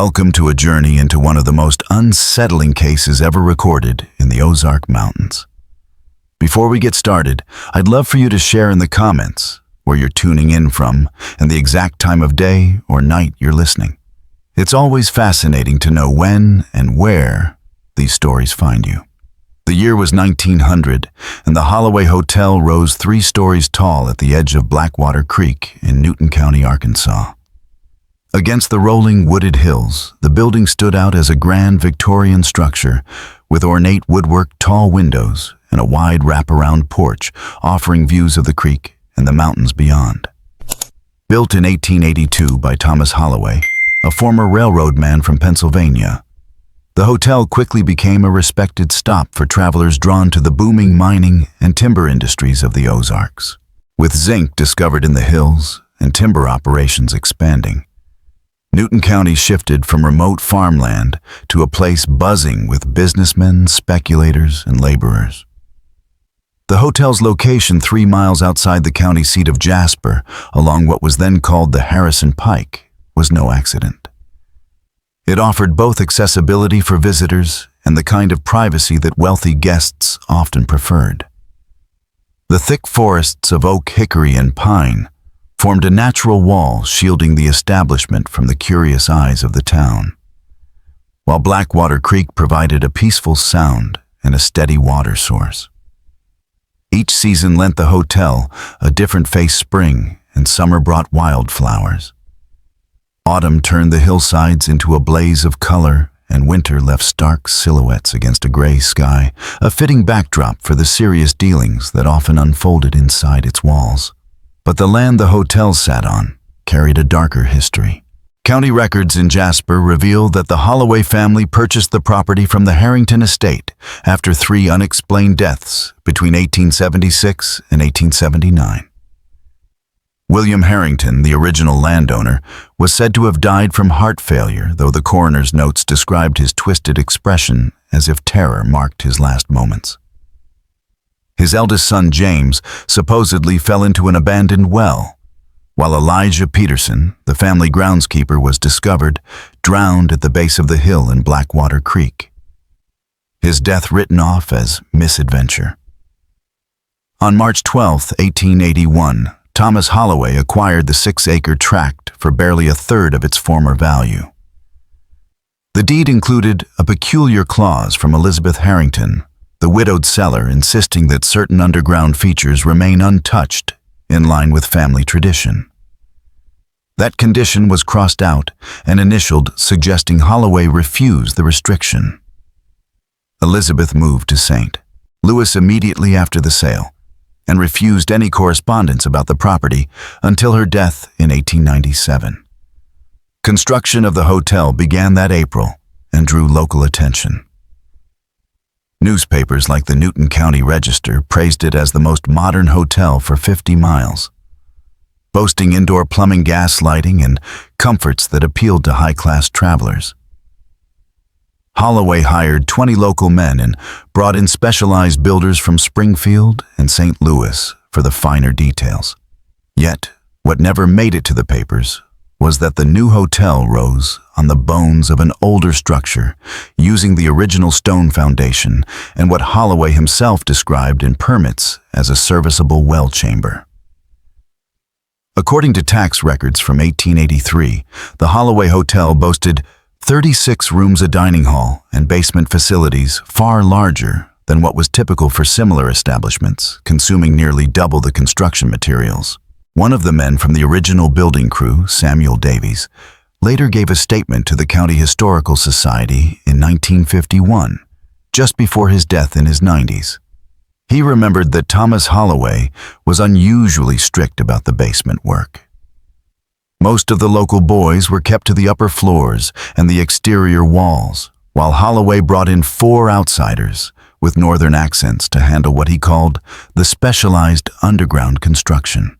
Welcome to a journey into one of the most unsettling cases ever recorded in the Ozark Mountains. Before we get started, I'd love for you to share in the comments where you're tuning in from and the exact time of day or night you're listening. It's always fascinating to know when and where these stories find you. The year was 1900, and the Holloway Hotel rose 3 stories tall at the edge of Blackwater Creek in Newton County, Arkansas. Against the rolling wooded hills, the building stood out as a grand Victorian structure with ornate woodwork, tall windows, and a wide wraparound porch offering views of the creek and the mountains beyond. Built in 1882 by Thomas Holloway, a former railroad man from Pennsylvania, the hotel quickly became a respected stop for travelers drawn to the booming mining and timber industries of the Ozarks. With zinc discovered in the hills and timber operations expanding, Newton County shifted from remote farmland to a place buzzing with businessmen, speculators, and laborers. The hotel's location 3 miles outside the county seat of Jasper, along what was then called the Harrison Pike, was no accident. It offered both accessibility for visitors and the kind of privacy that wealthy guests often preferred. The thick forests of oak, hickory, and pine formed a natural wall shielding the establishment from the curious eyes of the town, while Blackwater Creek provided a peaceful sound and a steady water source. Each season lent the hotel a different face. Spring and summer brought wildflowers. Autumn turned the hillsides into a blaze of color, and winter left stark silhouettes against a gray sky, a fitting backdrop for the serious dealings that often unfolded inside its walls. But the land the hotel sat on carried a darker history. County records in Jasper reveal that the Holloway family purchased the property from the Harrington estate after 3 unexplained deaths between 1876 and 1879. William Harrington, the original landowner, was said to have died from heart failure, though the coroner's notes described his twisted expression as if terror marked his last moments. His eldest son, James, supposedly fell into an abandoned well, while Elijah Peterson, the family groundskeeper, was discovered drowned at the base of the hill in Blackwater Creek, his death written off as misadventure. On March 12, 1881, Thomas Holloway acquired the 6-acre tract for barely a third of its former value. The deed included a peculiar clause from Elizabeth Harrington, the widowed seller, insisting that certain underground features remain untouched in line with family tradition. That condition was crossed out and initialed, suggesting Holloway refuse the restriction. Elizabeth moved to St. Louis immediately after the sale and refused any correspondence about the property until her death in 1897. Construction of the hotel began that April and drew local attention. Newspapers like the Newton County Register praised it as the most modern hotel for 50 miles, boasting indoor plumbing, gas lighting, and comforts that appealed to high-class travelers. Holloway hired 20 local men and brought in specialized builders from Springfield and St. Louis for the finer details. Yet, what never made it to the papers was that the new hotel rose on the bones of an older structure, using the original stone foundation and what Holloway himself described in permits as a serviceable well chamber. According to tax records from 1883, the Holloway Hotel boasted 36 rooms, a dining hall, and basement facilities far larger than what was typical for similar establishments, consuming nearly double the construction materials. One of the men from the original building crew, Samuel Davies, later gave a statement to the County Historical Society in 1951, just before his death in his 90s. He remembered that Thomas Holloway was unusually strict about the basement work. Most of the local boys were kept to the upper floors and the exterior walls, while Holloway brought in 4 outsiders with northern accents to handle what he called the specialized underground construction.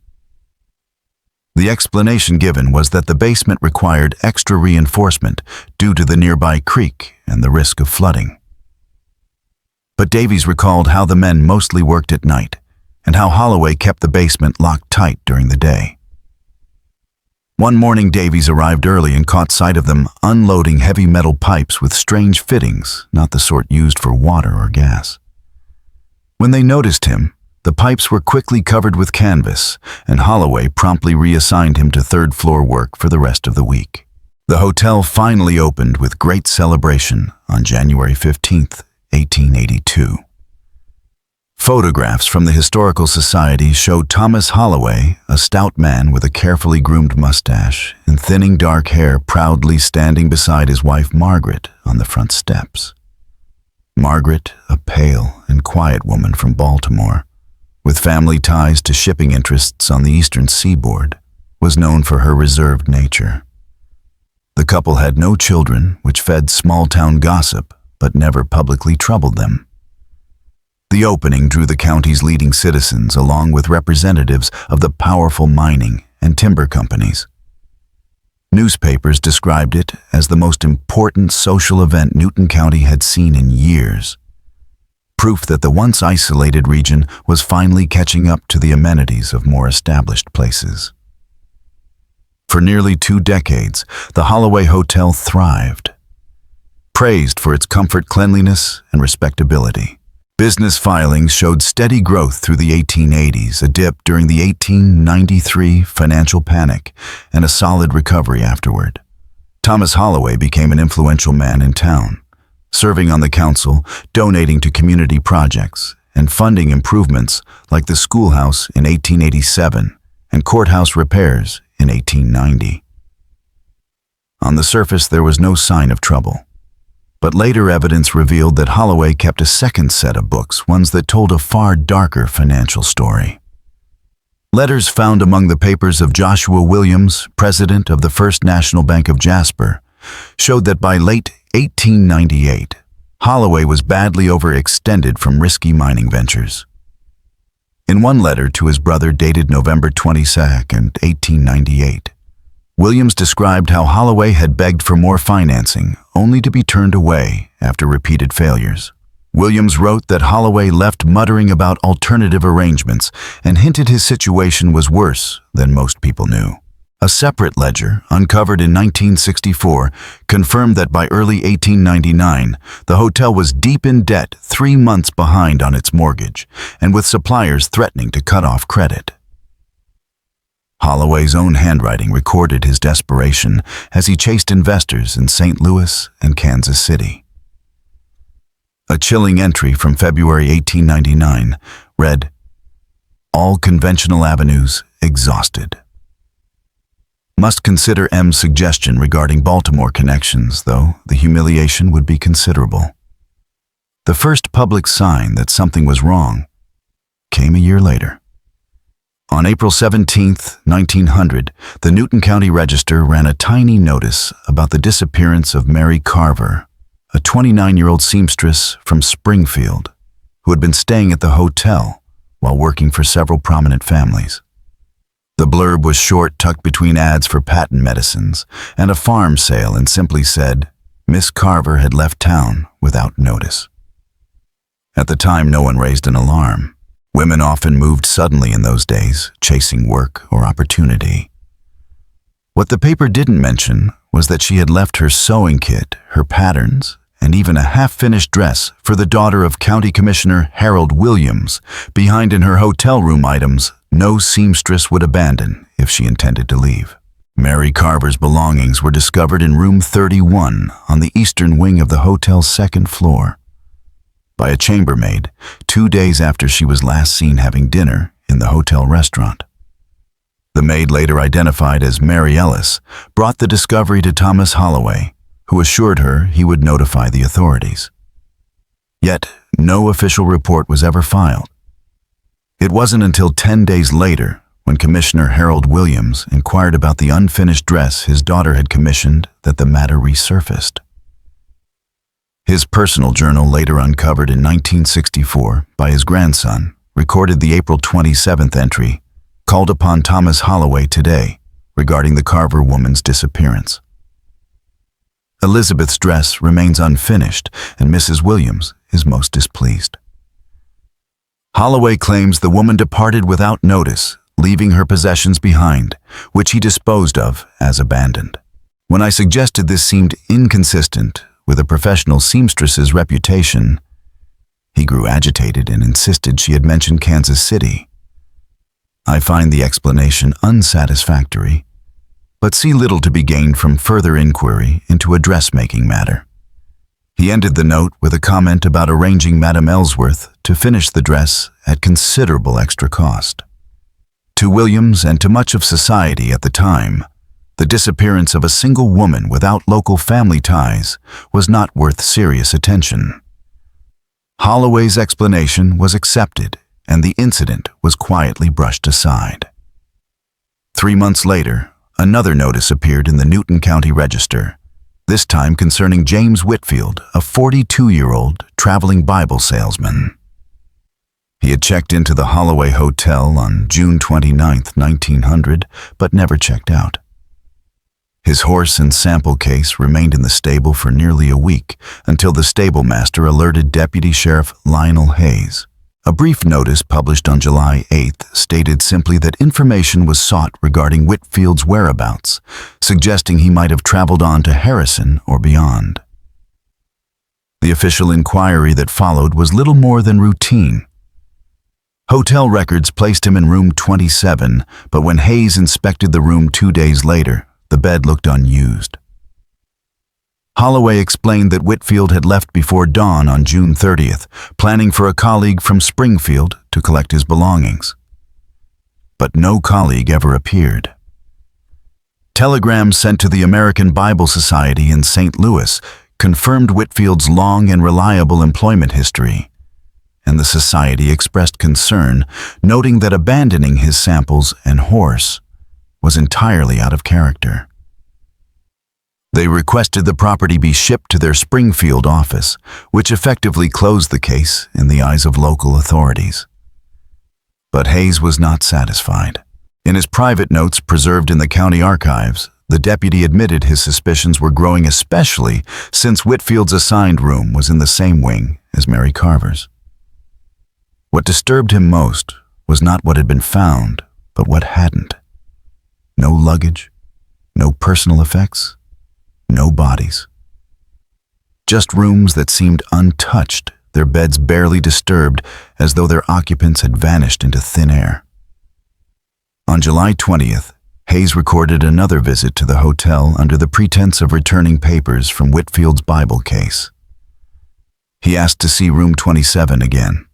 The explanation given was that the basement required extra reinforcement due to the nearby creek and the risk of flooding. But Davies recalled how the men mostly worked at night and how Holloway kept the basement locked tight during the day. One morning, Davies arrived early and caught sight of them unloading heavy metal pipes with strange fittings, not the sort used for water or gas. When they noticed him, the pipes were quickly covered with canvas, and Holloway promptly reassigned him to third-floor work for the rest of the week. The hotel finally opened with great celebration on January 15, 1882. Photographs from the Historical Society showed Thomas Holloway, a stout man with a carefully groomed mustache and thinning dark hair, proudly standing beside his wife Margaret on the front steps. Margaret, a pale and quiet woman from Baltimore, with family ties to shipping interests on the eastern seaboard, was known for her reserved nature. The couple had no children, which fed small-town gossip, but never publicly troubled them. The opening drew the county's leading citizens along with representatives of the powerful mining and timber companies. Newspapers described it as the most important social event Newton County had seen in years, proof that the once isolated region was finally catching up to the amenities of more established places. For nearly 2 decades, the Holloway Hotel thrived, praised for its comfort, cleanliness, and respectability. Business filings showed steady growth through the 1880s, a dip during the 1893 financial panic, and a solid recovery afterward. Thomas Holloway became an influential man in town, serving on the council, donating to community projects, and funding improvements like the schoolhouse in 1887 and courthouse repairs in 1890. On the surface, there was no sign of trouble. But later evidence revealed that Holloway kept a second set of books, ones that told a far darker financial story. Letters found among the papers of Joshua Williams, president of the First National Bank of Jasper, showed that by late 1898, Holloway was badly overextended from risky mining ventures. In one letter to his brother dated November 22, 1898, Williams described how Holloway had begged for more financing, only to be turned away after repeated failures. Williams wrote that Holloway left muttering about alternative arrangements and hinted his situation was worse than most people knew. A separate ledger, uncovered in 1964, confirmed that by early 1899, the hotel was deep in debt, 3 months behind on its mortgage, and with suppliers threatening to cut off credit. Holloway's own handwriting recorded his desperation as he chased investors in St. Louis and Kansas City. A chilling entry from February 1899 read, "All conventional avenues exhausted. Must consider M's suggestion regarding Baltimore connections, though the humiliation would be considerable." The first public sign that something was wrong came a year later. On April 17, 1900, the Newton County Register ran a tiny notice about the disappearance of Mary Carver, a 29-year-old seamstress from Springfield, who had been staying at the hotel while working for several prominent families. The blurb was short, tucked between ads for patent medicines and a farm sale, and simply said, "Miss Carver had left town without notice." At the time, no one raised an alarm. Women often moved suddenly in those days, chasing work or opportunity. What the paper didn't mention was that she had left her sewing kit, her patterns, and even a half-finished dress for the daughter of County Commissioner Harold Williams behind in her hotel room, items no seamstress would abandon if she intended to leave. Mary Carver's belongings were discovered in room 31 on the eastern wing of the hotel's second floor, by a chambermaid 2 days after she was last seen having dinner in the hotel restaurant. The maid, later identified as Mary Ellis, brought the discovery to Thomas Holloway, who assured her he would notify the authorities. Yet, no official report was ever filed. It wasn't until 10 days later, when Commissioner Harold Williams inquired about the unfinished dress his daughter had commissioned, that the matter resurfaced. His personal journal, later uncovered in 1964 by his grandson, recorded the April 27th entry, "Called upon Thomas Holloway today," regarding the Carver woman's disappearance. Elizabeth's dress remains unfinished, and Mrs. Williams is most displeased. Holloway claims the woman departed without notice, leaving her possessions behind, which he disposed of as abandoned. When I suggested this seemed inconsistent with a professional seamstress's reputation, he grew agitated and insisted she had mentioned Kansas City. I find the explanation unsatisfactory, but see little to be gained from further inquiry into a dressmaking matter. He ended the note with a comment about arranging Madame Ellsworth to finish the dress at considerable extra cost. To Williams and to much of society at the time, the disappearance of a single woman without local family ties was not worth serious attention. Holloway's explanation was accepted, and the incident was quietly brushed aside. 3 months later, another notice appeared in the Newton County Register, this time concerning James Whitfield, a 42-year-old traveling Bible salesman. He had checked into the Holloway Hotel on June 29, 1900, but never checked out. His horse and sample case remained in the stable for nearly a week until the stable master alerted Deputy Sheriff Lionel Hayes. A brief notice published on July 8th stated simply that information was sought regarding Whitfield's whereabouts, suggesting he might have traveled on to Harrison or beyond. The official inquiry that followed was little more than routine. Hotel records placed him in room 27, but when Hayes inspected the room 2 days later, the bed looked unused. Holloway explained that Whitfield had left before dawn on June 30th, planning for a colleague from Springfield to collect his belongings. But no colleague ever appeared. Telegrams sent to the American Bible Society in St. Louis confirmed Whitfield's long and reliable employment history, and the society expressed concern, noting that abandoning his samples and horse was entirely out of character. They requested the property be shipped to their Springfield office, which effectively closed the case in the eyes of local authorities. But Hayes was not satisfied. In his private notes preserved in the county archives, the deputy admitted his suspicions were growing, especially since Whitfield's assigned room was in the same wing as Mary Carver's. What disturbed him most was not what had been found, but what hadn't. No luggage, no personal effects, no bodies. Just rooms that seemed untouched, their beds barely disturbed, as though their occupants had vanished into thin air. On July 20th, Hayes recorded another visit to the hotel under the pretense of returning papers from Whitfield's Bible case. He asked to see room 27 again.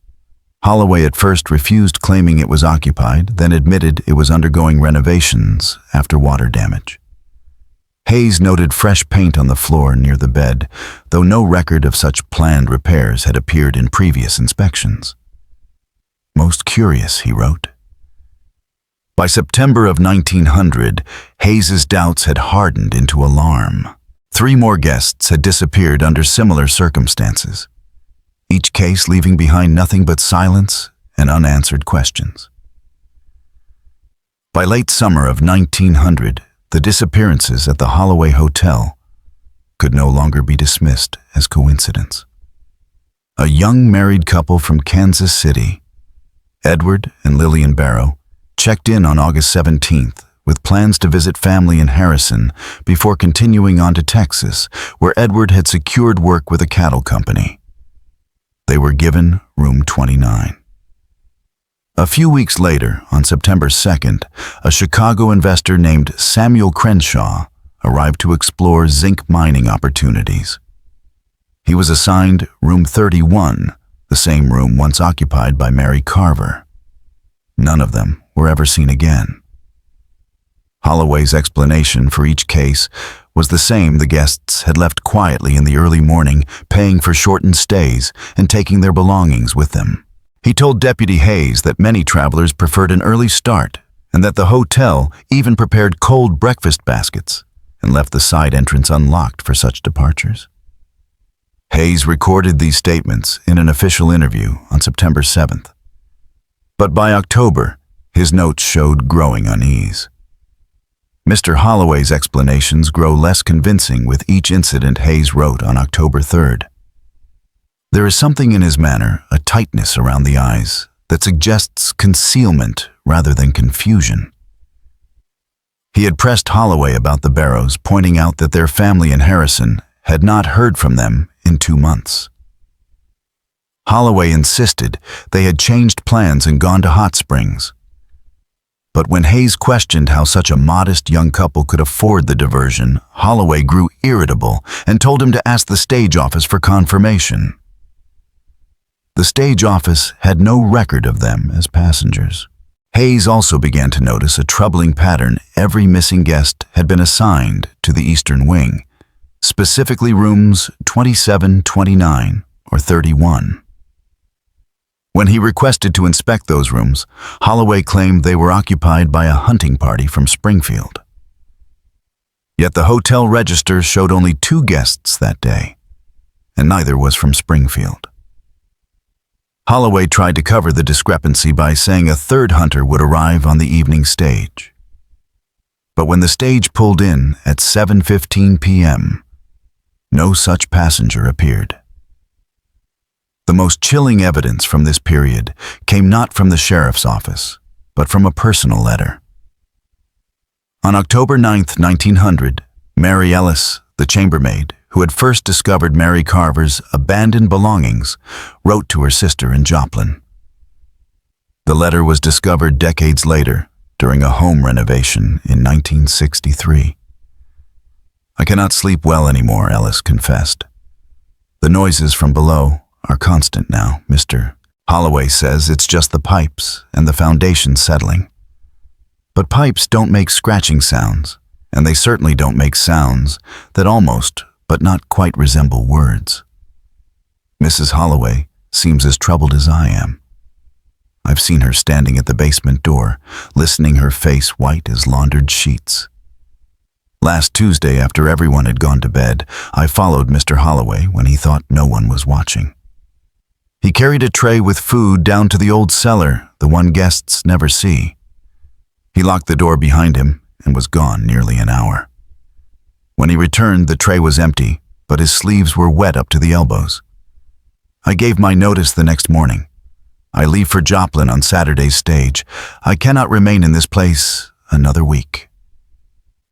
Holloway at first refused, claiming it was occupied, then admitted it was undergoing renovations after water damage. Hayes noted fresh paint on the floor near the bed, though no record of such planned repairs had appeared in previous inspections. Most curious, he wrote. By September of 1900, Hayes's doubts had hardened into alarm. 3 more guests had disappeared under similar circumstances, each case leaving behind nothing but silence and unanswered questions. By late summer of 1900, the disappearances at the Holloway Hotel could no longer be dismissed as coincidence. A young married couple from Kansas City, Edward and Lillian Barrow, checked in on August 17th with plans to visit family in Harrison before continuing on to Texas, where Edward had secured work with a cattle company. They were given room 29. A few weeks later, on September 2nd, a Chicago investor named Samuel Crenshaw arrived to explore zinc mining opportunities. He was assigned room 31, the same room once occupied by Mary Carver. None of them were ever seen again. Holloway's explanation for each case was the same: the guests had left quietly in the early morning, paying for shortened stays and taking their belongings with them. He told Deputy Hayes that many travelers preferred an early start and that the hotel even prepared cold breakfast baskets and left the side entrance unlocked for such departures. Hayes recorded these statements in an official interview on September 7th. But by October, his notes showed growing unease. Mr. Holloway's explanations grow less convincing with each incident Hayes wrote on October 3rd. There is something in his manner, a tightness around the eyes, that suggests concealment rather than confusion. He had pressed Holloway about the Barrows, pointing out that their family in Harrison had not heard from them in 2 months. Holloway insisted they had changed plans and gone to Hot Springs. But when Hayes questioned how such a modest young couple could afford the diversion, Holloway grew irritable and told him to ask the stage office for confirmation. The stage office had no record of them as passengers. Hayes also began to notice a troubling pattern. Every missing guest had been assigned to the Eastern Wing, specifically rooms 27, 29, or 31. When he requested to inspect those rooms, Holloway claimed they were occupied by a hunting party from Springfield. Yet the hotel register showed only 2 guests that day, and neither was from Springfield. Holloway tried to cover the discrepancy by saying a third hunter would arrive on the evening stage. But when the stage pulled in at 7:15 p.m., no such passenger appeared. The most chilling evidence from this period came not from the sheriff's office, but from a personal letter. On October 9, 1900, Mary Ellis, the chambermaid, who had first discovered Mary Carver's abandoned belongings, wrote to her sister in Joplin. The letter was discovered decades later during a home renovation in 1963. "I cannot sleep well anymore," Ellis confessed. "The noises from below are constant now. Mr. Holloway says it's just the pipes and the foundation settling. But pipes don't make scratching sounds, and they certainly don't make sounds that almost, but not quite resemble words. Mrs. Holloway seems as troubled as I am. I've seen her standing at the basement door, listening, her face white as laundered sheets. Last Tuesday, after everyone had gone to bed, I followed Mr. Holloway when he thought no one was watching. He carried a tray with food down to the old cellar, the one guests never see. He locked the door behind him and was gone nearly an hour. When he returned, the tray was empty, but his sleeves were wet up to the elbows. I gave my notice the next morning. I leave for Joplin on Saturday's stage. I cannot remain in this place another week."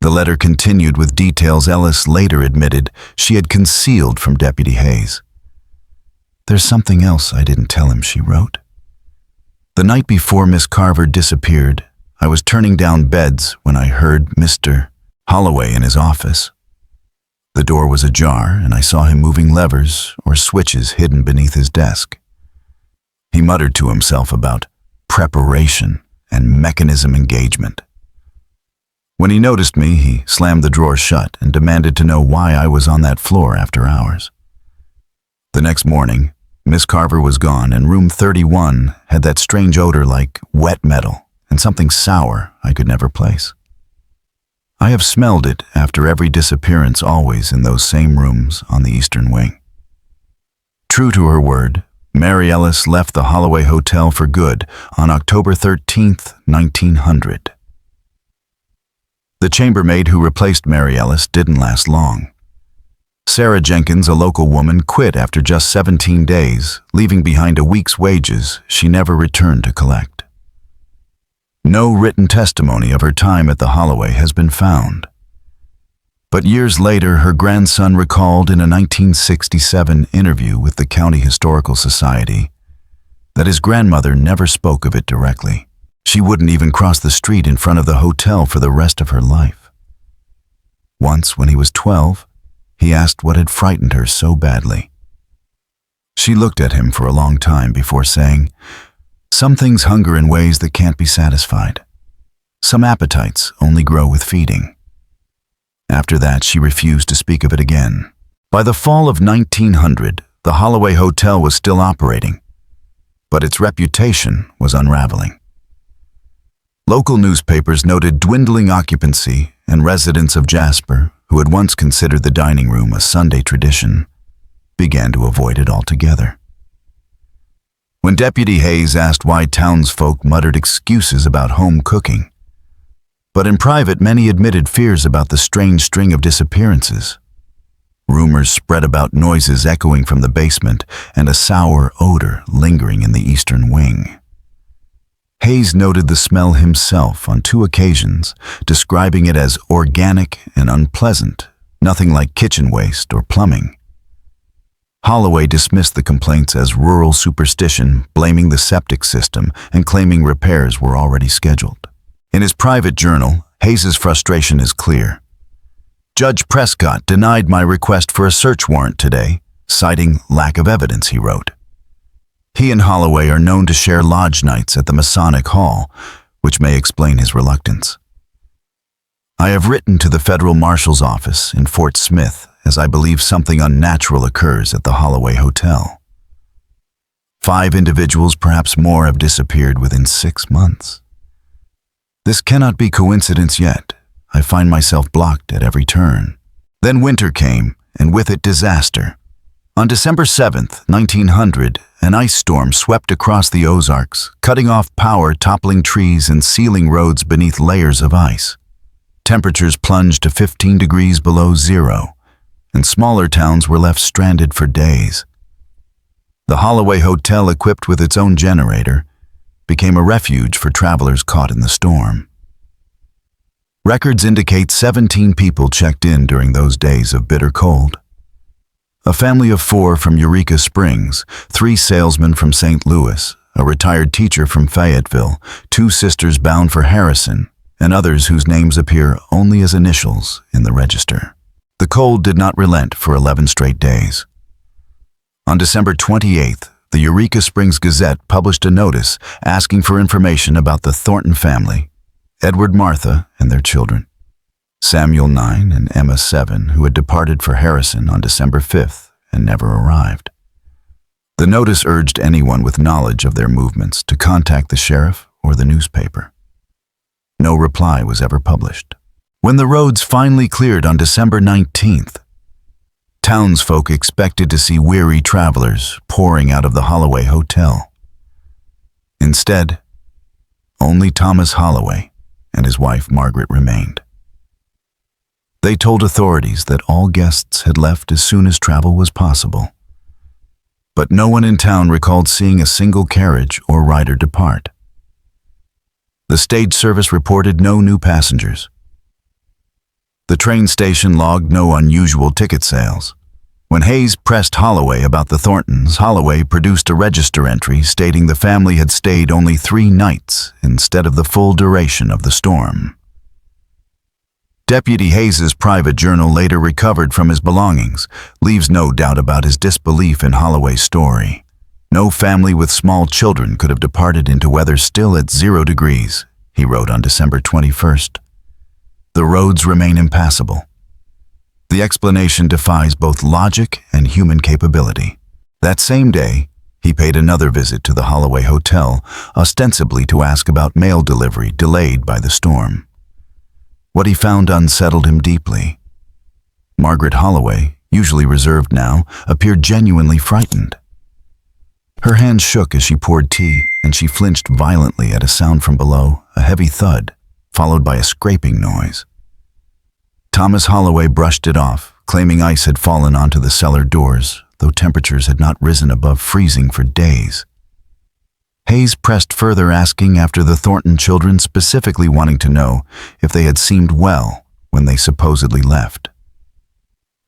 The letter continued with details Ellis later admitted she had concealed from Deputy Hayes. "There's something else I didn't tell him," she wrote. "The night before Miss Carver disappeared, I was turning down beds when I heard Mr. Holloway in his office. The door was ajar, and I saw him moving levers or switches hidden beneath his desk. He muttered to himself about preparation and mechanism engagement. When he noticed me, he slammed the drawer shut and demanded to know why I was on that floor after hours. The next morning, Miss Carver was gone, and room 31 had that strange odor like wet metal and something sour I could never place. I have smelled it after every disappearance, always in those same rooms on the Eastern Wing." True to her word, Mary Ellis left the Holloway Hotel for good on October 13, 1900. The chambermaid who replaced Mary Ellis didn't last long. Sarah Jenkins, a local woman, quit after just 17 days, leaving behind a week's wages she never returned to collect. No written testimony of her time at the Holloway has been found. But years later, her grandson recalled in a 1967 interview with the County Historical Society that his grandmother never spoke of it directly. She wouldn't even cross the street in front of the hotel for the rest of her life. Once, when he was 12, he asked what had frightened her so badly. She looked at him for a long time before saying, "Some things hunger in ways that can't be satisfied. Some appetites only grow with feeding." After that, she refused to speak of it again. By the fall of 1900, the Holloway Hotel was still operating, but its reputation was unraveling. Local newspapers noted dwindling occupancy, and residents of Jasper, who had once considered the dining room a Sunday tradition, began to avoid it altogether. When Deputy Hayes asked why townsfolk muttered excuses about home cooking, but in private many admitted fears about the strange string of disappearances. Rumors spread about noises echoing from the basement and a sour odor lingering in the Eastern Wing. Hayes noted the smell himself on 2 occasions, describing it as organic and unpleasant, nothing like kitchen waste or plumbing. Holloway dismissed the complaints as rural superstition, blaming the septic system and claiming repairs were already scheduled. In his private journal, Hayes's frustration is clear. Judge Prescott denied my request for a search warrant today, citing lack of evidence, he wrote. He and Holloway are known to share lodge nights at the Masonic Hall, which may explain his reluctance. I have written to the Federal Marshal's office in Fort Smith as I believe something unnatural occurs at the Holloway Hotel. 5 individuals, perhaps more, have disappeared within 6 months. This cannot be coincidence yet. I find myself blocked at every turn. Then winter came, and with it disaster. On December 7th, 1900, an ice storm swept across the Ozarks, cutting off power, toppling trees, and sealing roads beneath layers of ice. Temperatures plunged to 15 degrees below zero, and smaller towns were left stranded for days. The Holloway Hotel, equipped with its own generator, became a refuge for travelers caught in the storm. Records indicate 17 people checked in during those days of bitter cold. A family of 4 from Eureka Springs, 3 salesmen from St. Louis, a retired teacher from Fayetteville, 2 sisters bound for Harrison, and others whose names appear only as initials in the register. The cold did not relent for 11 straight days. On December 28th, the Eureka Springs Gazette published a notice asking for information about the Thornton family, Edward, Martha, and their children, Samuel 9 and Emma 7, who had departed for Harrison on December 5th and never arrived. The notice urged anyone with knowledge of their movements to contact the sheriff or the newspaper. No reply was ever published. When the roads finally cleared on December 19th, townsfolk expected to see weary travelers pouring out of the Holloway Hotel. Instead, only Thomas Holloway and his wife Margaret remained. They told authorities that all guests had left as soon as travel was possible. But no one in town recalled seeing a single carriage or rider depart. The stage service reported no new passengers. The train station logged no unusual ticket sales. When Hayes pressed Holloway about the Thorntons, Holloway produced a register entry stating the family had stayed only 3 nights instead of the full duration of the storm. Deputy Hayes's private journal, later recovered from his belongings, leaves no doubt about his disbelief in Holloway's story. No family with small children could have departed into weather still at 0 degrees, he wrote on December 21st. The roads remain impassable. The explanation defies both logic and human capability. That same day, he paid another visit to the Holloway Hotel, ostensibly to ask about mail delivery delayed by the storm. What he found unsettled him deeply. Margaret Holloway, usually reserved now, appeared genuinely frightened. Her hands shook as she poured tea, and she flinched violently at a sound from below, a heavy thud, followed by a scraping noise. Thomas Holloway brushed it off, claiming ice had fallen onto the cellar doors, though temperatures had not risen above freezing for days. Hayes pressed further, asking after the Thornton children, specifically wanting to know if they had seemed well when they supposedly left.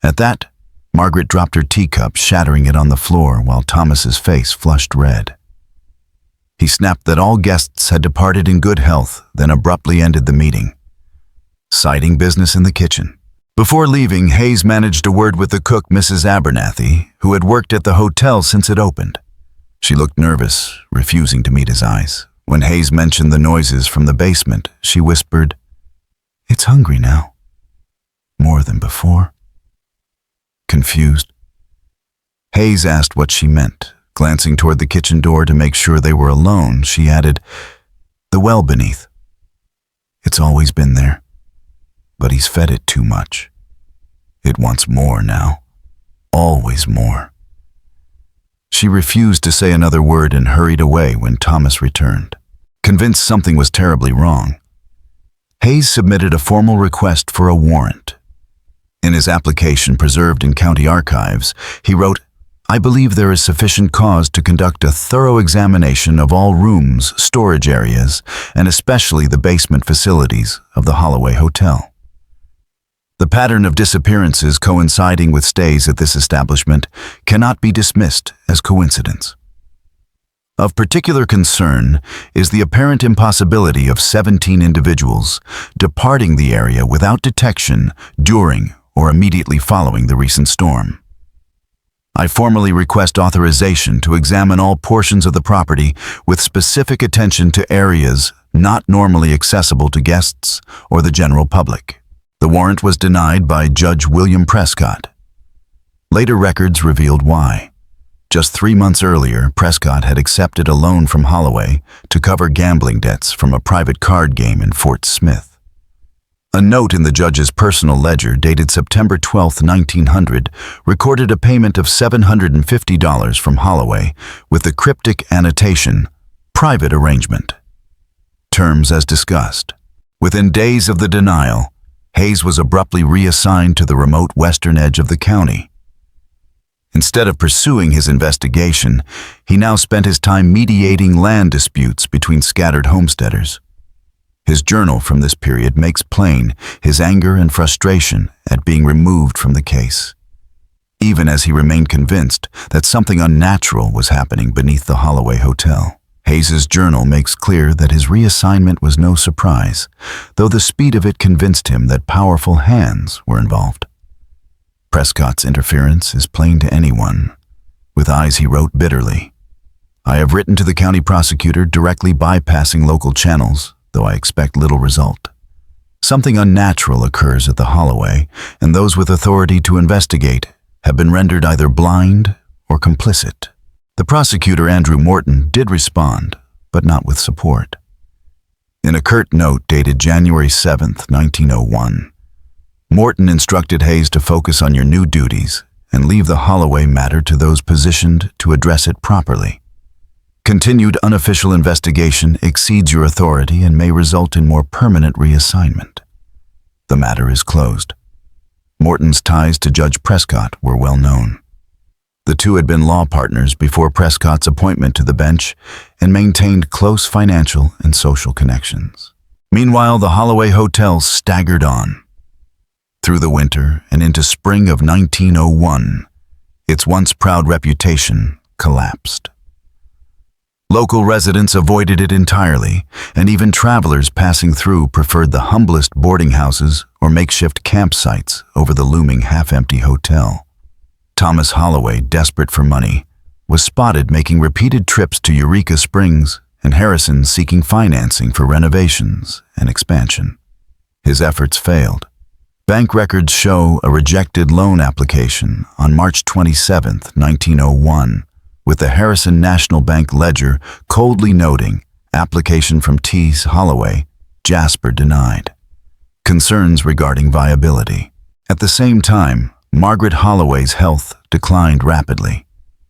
At that, Margaret dropped her teacup, shattering it on the floor while Thomas's face flushed red. He snapped that all guests had departed in good health, then abruptly ended the meeting, citing business in the kitchen. Before leaving, Hayes managed a word with the cook, Mrs. Abernathy, who had worked at the hotel since it opened. She looked nervous, refusing to meet his eyes. When Hayes mentioned the noises from the basement, she whispered, "It's hungry now. More than before." Confused, Hayes asked what she meant. Glancing toward the kitchen door to make sure they were alone, she added, "The well beneath. It's always been there, but he's fed it too much. It wants more now. Always more." She refused to say another word and hurried away when Thomas returned. Convinced something was terribly wrong, Hayes submitted a formal request for a warrant. In his application preserved in county archives, he wrote, I believe there is sufficient cause to conduct a thorough examination of all rooms, storage areas, and especially the basement facilities of the Holloway Hotel. The pattern of disappearances coinciding with stays at this establishment cannot be dismissed as coincidence. Of particular concern is the apparent impossibility of 17 individuals departing the area without detection during or immediately following the recent storm. I formally request authorization to examine all portions of the property with specific attention to areas not normally accessible to guests or the general public. The warrant was denied by Judge William Prescott. Later records revealed why. Just 3 months earlier, Prescott had accepted a loan from Holloway to cover gambling debts from a private card game in Fort Smith. A note in the judge's personal ledger dated September 12, 1900, recorded a payment of $750 from Holloway with the cryptic annotation, "Private arrangement." Terms as discussed. Within days of the denial, Hayes was abruptly reassigned to the remote western edge of the county. Instead of pursuing his investigation, he now spent his time mediating land disputes between scattered homesteaders. His journal from this period makes plain his anger and frustration at being removed from the case, even as he remained convinced that something unnatural was happening beneath the Holloway Hotel. Hayes's journal makes clear that his reassignment was no surprise, though the speed of it convinced him that powerful hands were involved. Prescott's interference is plain to anyone. With eyes he wrote bitterly, "I have written to the county prosecutor directly bypassing local channels, though I expect little result. Something unnatural occurs at the Holloway, and those with authority to investigate have been rendered either blind or complicit." The prosecutor, Andrew Morton, did respond, but not with support. In a curt note dated January 7, 1901, Morton instructed Hayes to focus on your new duties and leave the Holloway matter to those positioned to address it properly. Continued unofficial investigation exceeds your authority and may result in more permanent reassignment. The matter is closed. Morton's ties to Judge Prescott were well known. The two had been law partners before Prescott's appointment to the bench and maintained close financial and social connections. Meanwhile, the Holloway Hotel staggered on. Through the winter and into spring of 1901, its once proud reputation collapsed. Local residents avoided it entirely, and even travelers passing through preferred the humblest boarding houses or makeshift campsites over the looming half-empty hotel. Thomas Holloway, desperate for money, was spotted making repeated trips to Eureka Springs and Harrison seeking financing for renovations and expansion. His efforts failed. Bank records show a rejected loan application on March 27, 1901, with the Harrison National Bank ledger coldly noting, "Application from T. Holloway, Jasper denied." Concerns regarding viability. At the same time, Margaret Holloway's health declined rapidly.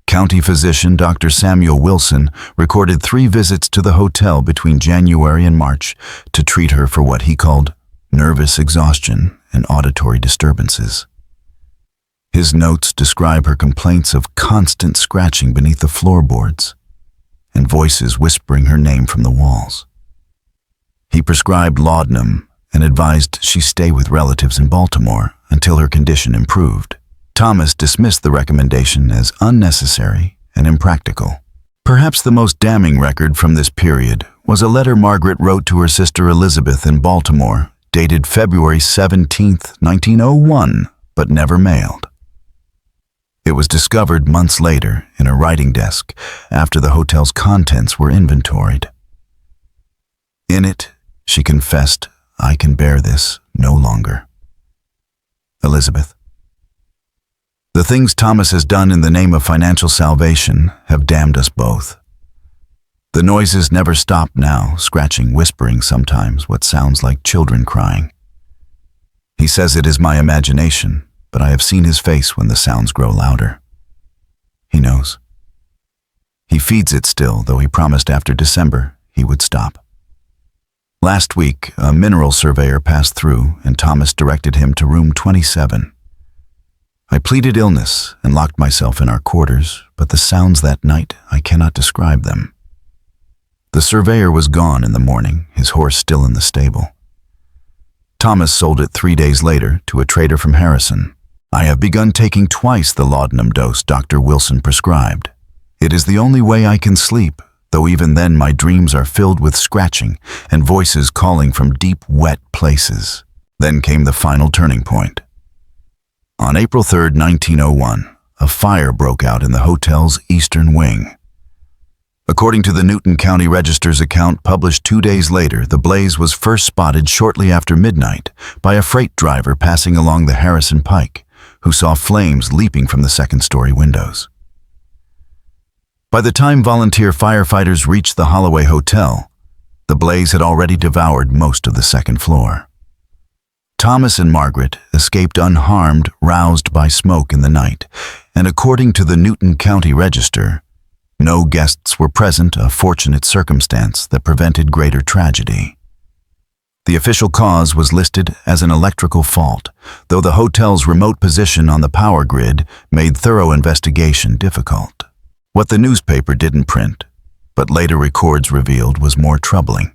County physician Dr. Samuel Wilson recorded 3 visits to the hotel between January and March to treat her for what he called nervous exhaustion and auditory disturbances. His notes describe her complaints of constant scratching beneath the floorboards and voices whispering her name from the walls. He prescribed laudanum and advised she stay with relatives in Baltimore until her condition improved. Thomas dismissed the recommendation as unnecessary and impractical. Perhaps the most damning record from this period was a letter Margaret wrote to her sister Elizabeth in Baltimore, dated February 17, 1901, but never mailed. It was discovered months later in a writing desk after the hotel's contents were inventoried. In it, she confessed, "I can bear this no longer." Elizabeth. The things Thomas has done in the name of financial salvation have damned us both. The noises never stop now, scratching, whispering sometimes what sounds like children crying. He says it is my imagination, but I have seen his face when the sounds grow louder. He knows. He feeds it still, though he promised after December he would stop. Last week, a mineral surveyor passed through, and Thomas directed him to room 27. I pleaded illness and locked myself in our quarters, but the sounds that night, I cannot describe them. The surveyor was gone in the morning, his horse still in the stable. Thomas sold it 3 days later to a trader from Harrison. I have begun taking twice the laudanum dose Dr. Wilson prescribed. It is the only way I can sleep, though even then my dreams are filled with scratching and voices calling from deep, wet places. Then came the final turning point. On April 3, 1901, a fire broke out in the hotel's eastern wing. According to the Newton County Register's account published 2 days later, the blaze was first spotted shortly after midnight by a freight driver passing along the Harrison Pike, who saw flames leaping from the second-story windows. By the time volunteer firefighters reached the Holloway Hotel, the blaze had already devoured most of the second floor. Thomas and Margaret escaped unharmed, roused by smoke in the night, and according to the Newton County Register, no guests were present, a fortunate circumstance that prevented greater tragedy. The official cause was listed as an electrical fault, though the hotel's remote position on the power grid made thorough investigation difficult. What the newspaper didn't print, but later records revealed, was more troubling.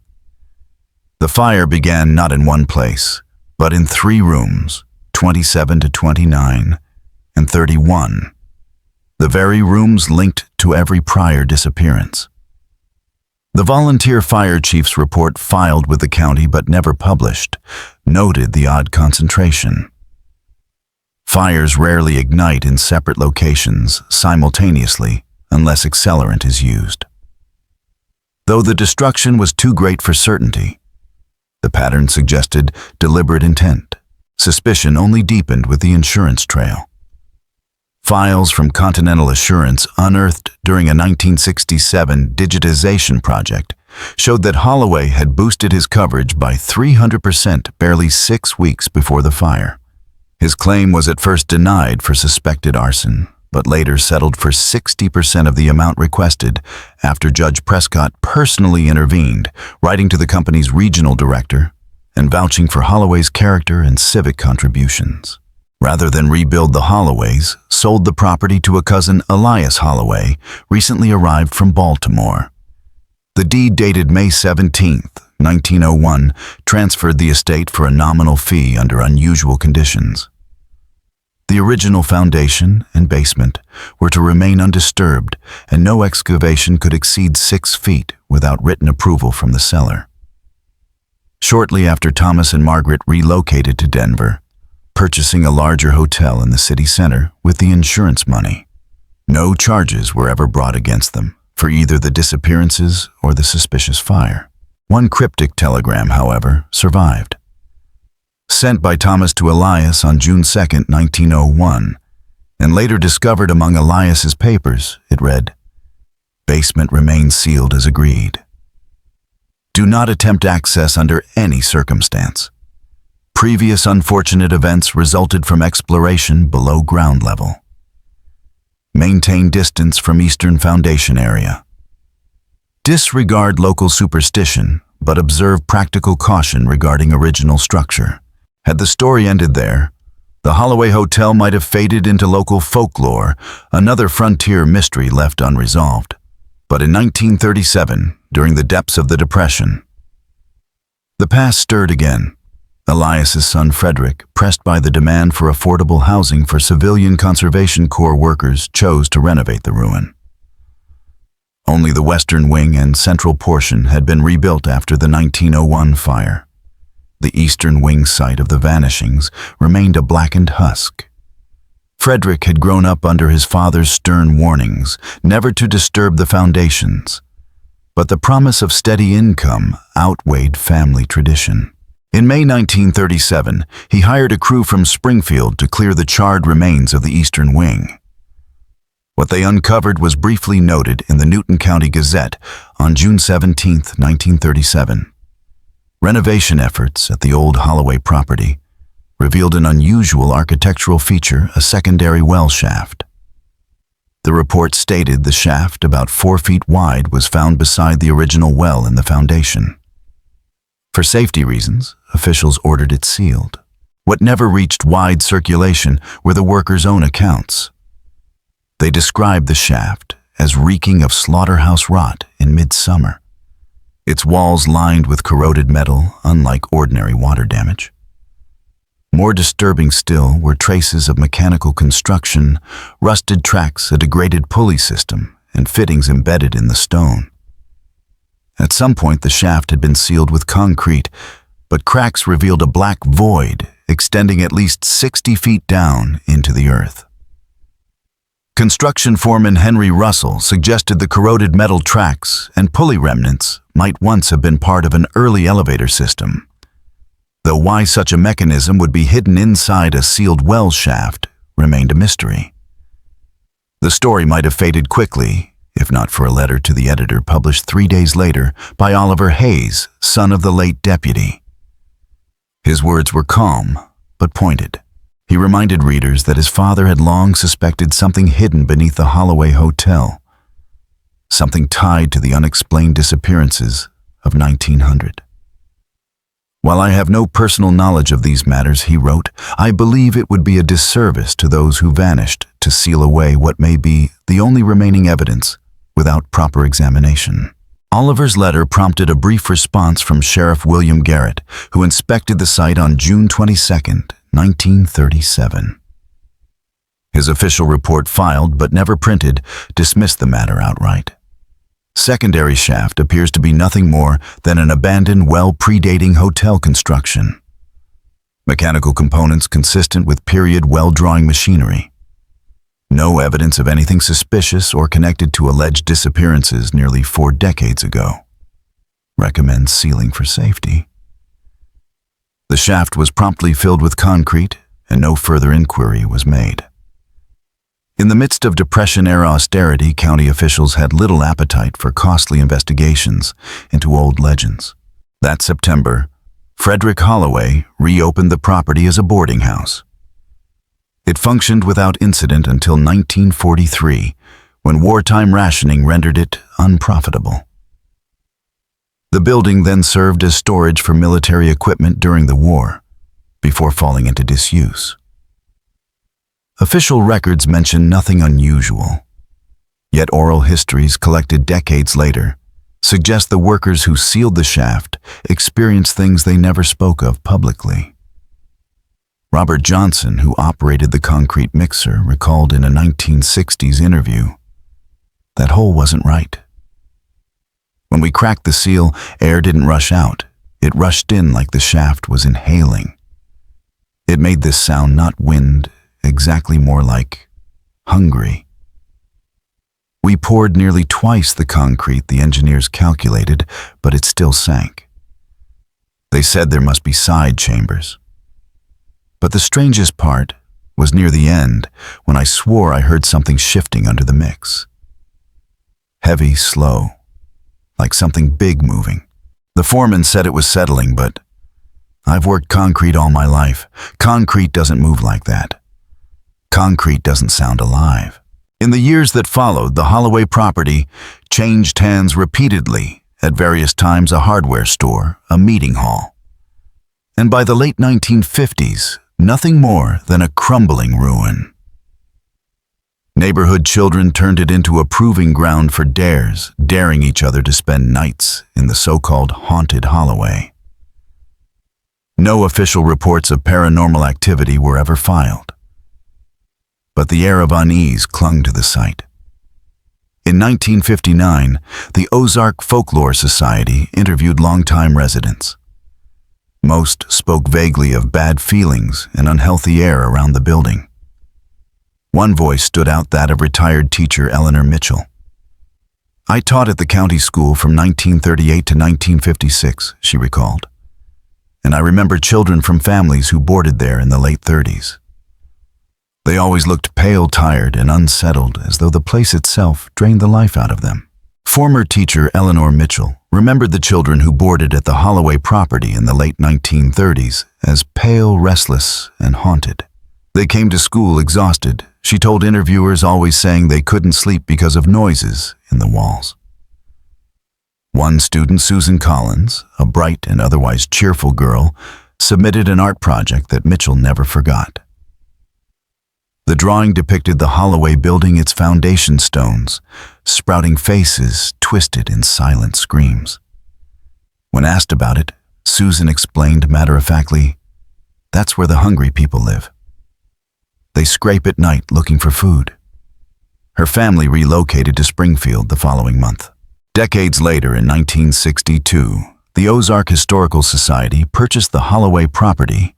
The fire began not in one place, but in 3 rooms, 27 to 29 and 31. The very rooms linked to every prior disappearance. The volunteer fire chief's report, filed with the county but never published, noted the odd concentration. Fires rarely ignite in separate locations simultaneously unless accelerant is used. Though the destruction was too great for certainty, the pattern suggested deliberate intent. Suspicion only deepened with the insurance trail. Files from Continental Assurance unearthed during a 1967 digitization project showed that Holloway had boosted his coverage by 300% barely 6 weeks before the fire. His claim was at first denied for suspected arson, but later settled for 60% of the amount requested after Judge Prescott personally intervened, writing to the company's regional director and vouching for Holloway's character and civic contributions. Rather than rebuild the Holloways, sold the property to a cousin, Elias Holloway, recently arrived from Baltimore. The deed, dated May 17, 1901, transferred the estate for a nominal fee under unusual conditions. The original foundation and basement were to remain undisturbed, and no excavation could exceed 6 feet without written approval from the seller. Shortly after Thomas and Margaret relocated to Denver, purchasing a larger hotel in the city center with the insurance money. No charges were ever brought against them for either the disappearances or the suspicious fire. One cryptic telegram, however, survived. Sent by Thomas to Elias on June 2, 1901, and later discovered among Elias's papers, it read, "Basement remains sealed as agreed. Do not attempt access under any circumstance. Previous unfortunate events resulted from exploration below ground level. Maintain distance from eastern foundation area. Disregard local superstition, but observe practical caution regarding original structure." Had the story ended there, the Holloway Hotel might have faded into local folklore, another frontier mystery left unresolved. But in 1937, during the depths of the Depression, the past stirred again. Elias's son Frederick, pressed by the demand for affordable housing for civilian Conservation Corps workers, chose to renovate the ruin. Only the western wing and central portion had been rebuilt after the 1901 fire. The eastern wing site of the vanishings remained a blackened husk. Frederick had grown up under his father's stern warnings never to disturb the foundations, but the promise of steady income outweighed family tradition. In May 1937, he hired a crew from Springfield to clear the charred remains of the eastern wing. What they uncovered was briefly noted in the Newton County Gazette on June 17, 1937. Renovation efforts at the old Holloway property revealed an unusual architectural feature, a secondary well shaft. The report stated the shaft, about 4 feet wide, was found beside the original well in the foundation. For safety reasons, officials ordered it sealed. What never reached wide circulation were the workers' own accounts. They described the shaft as reeking of slaughterhouse rot in midsummer, its walls lined with corroded metal unlike ordinary water damage. More disturbing still were traces of mechanical construction, rusted tracks, a degraded pulley system, and fittings embedded in the stone. At some point the shaft had been sealed with concrete, but cracks revealed a black void extending at least 60 feet down into the earth. Construction foreman Henry Russell suggested the corroded metal tracks and pulley remnants might once have been part of an early elevator system, though why such a mechanism would be hidden inside a sealed well shaft remained a mystery. The story might have faded quickly, if not for a letter to the editor published 3 days later by Oliver Hayes, son of the late deputy. His words were calm, but pointed. He reminded readers that his father had long suspected something hidden beneath the Holloway Hotel, something tied to the unexplained disappearances of 1900. While I have no personal knowledge of these matters, he wrote, I believe it would be a disservice to those who vanished to seal away what may be the only remaining evidence without proper examination. Oliver's letter prompted a brief response from Sheriff William Garrett, who inspected the site on June 22, 1937. His official report, filed but never printed, dismissed the matter outright. Secondary shaft appears to be nothing more than an abandoned well predating hotel construction. Mechanical components consistent with period well-drawing machinery. No evidence of anything suspicious or connected to alleged disappearances nearly 4 decades ago. Recommends sealing for safety. The shaft was promptly filled with concrete, and no further inquiry was made. In the midst of Depression-era austerity, county officials had little appetite for costly investigations into old legends. That September, Frederick Holloway reopened the property as a boarding house. It functioned without incident until 1943, when wartime rationing rendered it unprofitable. The building then served as storage for military equipment during the war, before falling into disuse. Official records mention nothing unusual, yet oral histories collected decades later suggest the workers who sealed the shaft experienced things they never spoke of publicly. Robert Johnson, who operated the concrete mixer, recalled in a 1960s interview, "That hole wasn't right. When we cracked the seal, air didn't rush out. It rushed in like the shaft was inhaling. It made this sound, not wind, exactly more like hungry. We poured nearly twice the concrete the engineers calculated, but it still sank. They said there must be side chambers. But the strangest part was near the end, when I swore I heard something shifting under the mix. Heavy, slow, like something big moving. The foreman said it was settling, but I've worked concrete all my life. Concrete doesn't move like that. Concrete doesn't sound alive." In the years that followed, the Holloway property changed hands repeatedly, at various times a hardware store, a meeting hall. And by the late 1950s, nothing more than a crumbling ruin. Neighborhood children turned it into a proving ground for dares, daring each other to spend nights in the so-called haunted Holloway. No official reports of paranormal activity were ever filed, but the air of unease clung to the site. In 1959, the Ozarks Folklore Society interviewed longtime residents. Most spoke vaguely of bad feelings and unhealthy air around the building. One voice stood out, that of retired teacher Eleanor Mitchell. "I taught at the county school from 1938 to 1956, she recalled. And I remember children from families who boarded there in the late 30s. They always looked pale, tired, and unsettled, as though the place itself drained the life out of them." Former teacher Eleanor Mitchell remembered the children who boarded at the Holloway property in the late 1930s as pale, restless, and haunted. They came to school exhausted, she told interviewers, always saying they couldn't sleep because of noises in the walls. One student, Susan Collins, a bright and otherwise cheerful girl, submitted an art project that Mitchell never forgot. The drawing depicted the Holloway building its foundation stones, sprouting faces twisted in silent screams. When asked about it, Susan explained matter-of-factly, "That's where the hungry people live. They scrape at night looking for food." Her family relocated to Springfield the following month. Decades later, in 1962, the Ozark Historical Society purchased the Holloway property,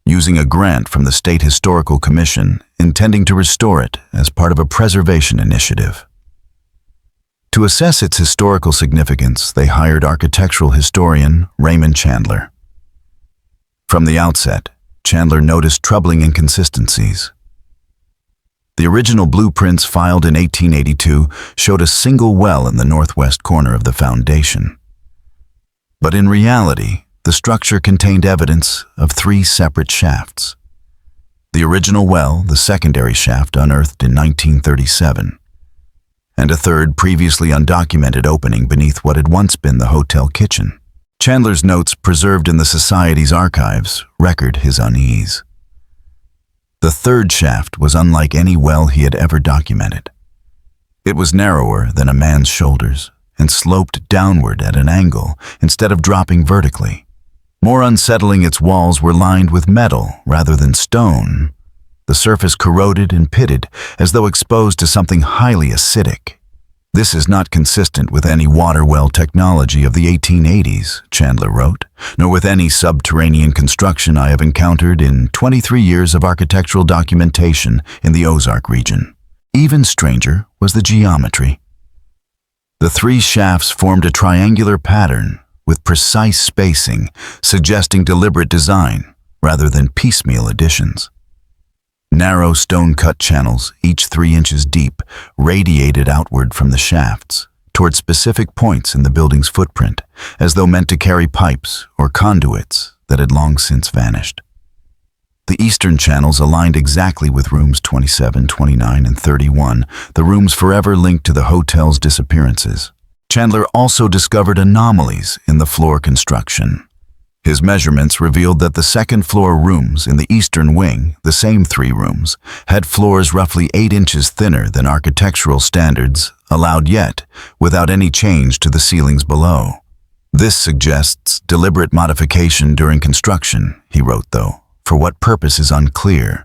using a grant from the State Historical Commission, intending to restore it as part of a preservation initiative. To assess its historical significance, they hired architectural historian Raymond Chandler. From the outset, Chandler noticed troubling inconsistencies. The original blueprints filed in 1882 showed a single well in the northwest corner of the foundation. But in reality, the structure contained evidence of 3 separate shafts. The original well, the secondary shaft unearthed in 1937, and a third previously undocumented opening beneath what had once been the hotel kitchen. Chandler's notes preserved in the Society's archives record his unease. The third shaft was unlike any well he had ever documented. It was narrower than a man's shoulders and sloped downward at an angle instead of dropping vertically. More unsettling, its walls were lined with metal rather than stone, the surface corroded and pitted as though exposed to something highly acidic. "This is not consistent with any water well technology of the 1880s, Chandler wrote, "nor with any subterranean construction I have encountered in 23 years of architectural documentation in the Ozark region." Even stranger was the geometry. The 3 shafts formed a triangular pattern with precise spacing, suggesting deliberate design rather than piecemeal additions. Narrow stone-cut channels, each 3 inches deep, radiated outward from the shafts, toward specific points in the building's footprint, as though meant to carry pipes or conduits that had long since vanished. The eastern channels aligned exactly with rooms 27, 29, and 31, the rooms forever linked to the hotel's disappearances. Chandler also discovered anomalies in the floor construction. His measurements revealed that the second-floor rooms in the eastern wing, the same 3 rooms, had floors roughly 8 inches thinner than architectural standards allowed, yet without any change to the ceilings below. "This suggests deliberate modification during construction," he wrote, though, "for what purpose is unclear."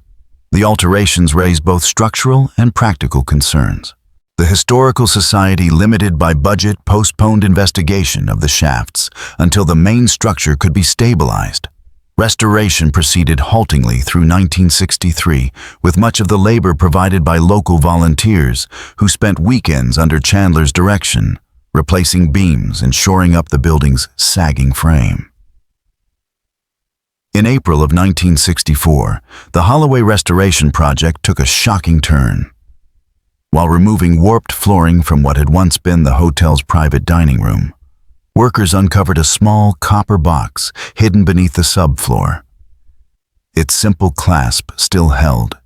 The alterations raise both structural and practical concerns. The Historical Society, limited by budget, postponed investigation of the shafts until the main structure could be stabilized. Restoration proceeded haltingly through 1963, with much of the labor provided by local volunteers who spent weekends under Chandler's direction, replacing beams and shoring up the building's sagging frame. In April of 1964, the Holloway restoration project took a shocking turn. While removing warped flooring from what had once been the hotel's private dining room, workers uncovered a small copper box hidden beneath the subfloor. Its simple clasp still held,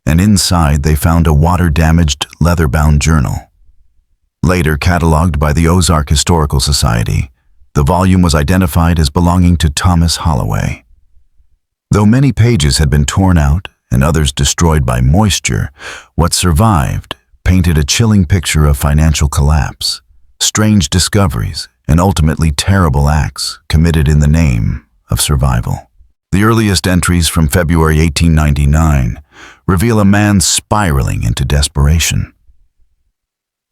and inside they found a water-damaged, leather-bound journal. Later catalogued by the Ozark Historical Society, the volume was identified as belonging to Thomas Holloway. Though many pages had been torn out and others destroyed by moisture, what survived painted a chilling picture of financial collapse, strange discoveries, and ultimately terrible acts committed in the name of survival. The earliest entries from February 1899 reveal a man spiraling into desperation.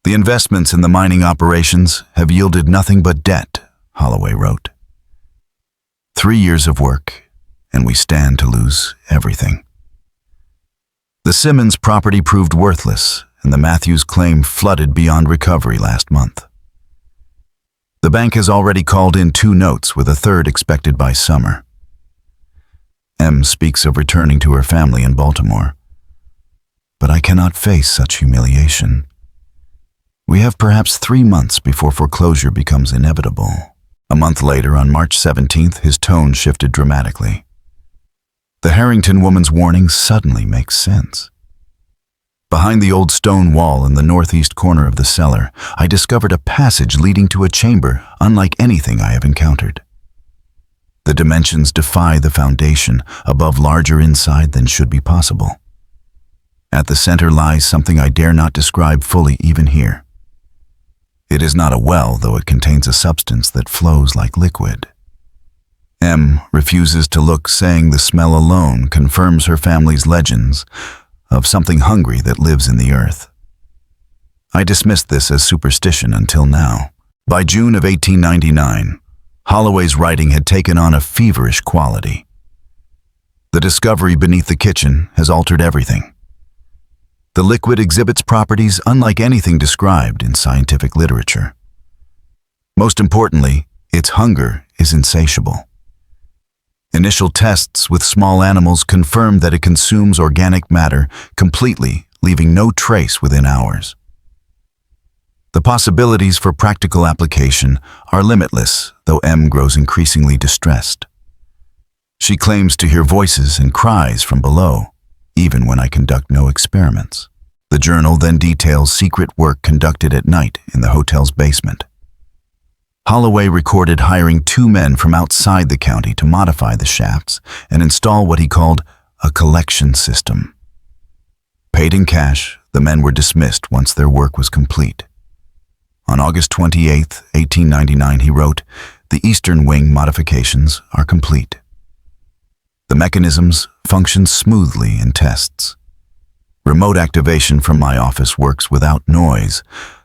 "The investments in the mining operations have yielded nothing but debt," Holloway wrote. 3 years of work, and we stand to lose everything. The Simmons property proved worthless, and the Matthews claim flooded beyond recovery last month. The bank has already called in 2 notes, with a third expected by summer. M speaks of returning to her family in Baltimore. "But I cannot face such humiliation. We have perhaps 3 months before foreclosure becomes inevitable." A month later, on March 17th, his tone shifted dramatically. "The Harrington woman's warning suddenly makes sense. Behind the old stone wall in the northeast corner of the cellar, I discovered a passage leading to a chamber unlike anything I have encountered. The dimensions defy the foundation, above larger inside than should be possible. At the center lies something I dare not describe fully even here. It is not a well, though it contains a substance that flows like liquid. M refuses to look, saying the smell alone confirms her family's legends of something hungry that lives in the earth. I dismissed this as superstition until now. By June of 1899, Holloway's writing had taken on a feverish quality. The discovery beneath the kitchen has altered everything. The liquid exhibits properties unlike anything described in scientific literature. Most importantly, its hunger is insatiable. Initial tests with small animals confirmed that it consumes organic matter completely, leaving no trace within hours. The possibilities for practical application are limitless, though M grows increasingly distressed. She claims to hear voices and cries from below, even when I conduct no experiments. The journal then details secret work conducted at night in the hotel's basement. Holloway recorded hiring 2 men from outside the county to modify the shafts and install what he called a collection system. Paid in cash, the men were dismissed once their work was complete. On August 28, 1899, he wrote, "The eastern wing modifications are complete. The mechanisms function smoothly in tests. Remote activation from my office works without noise,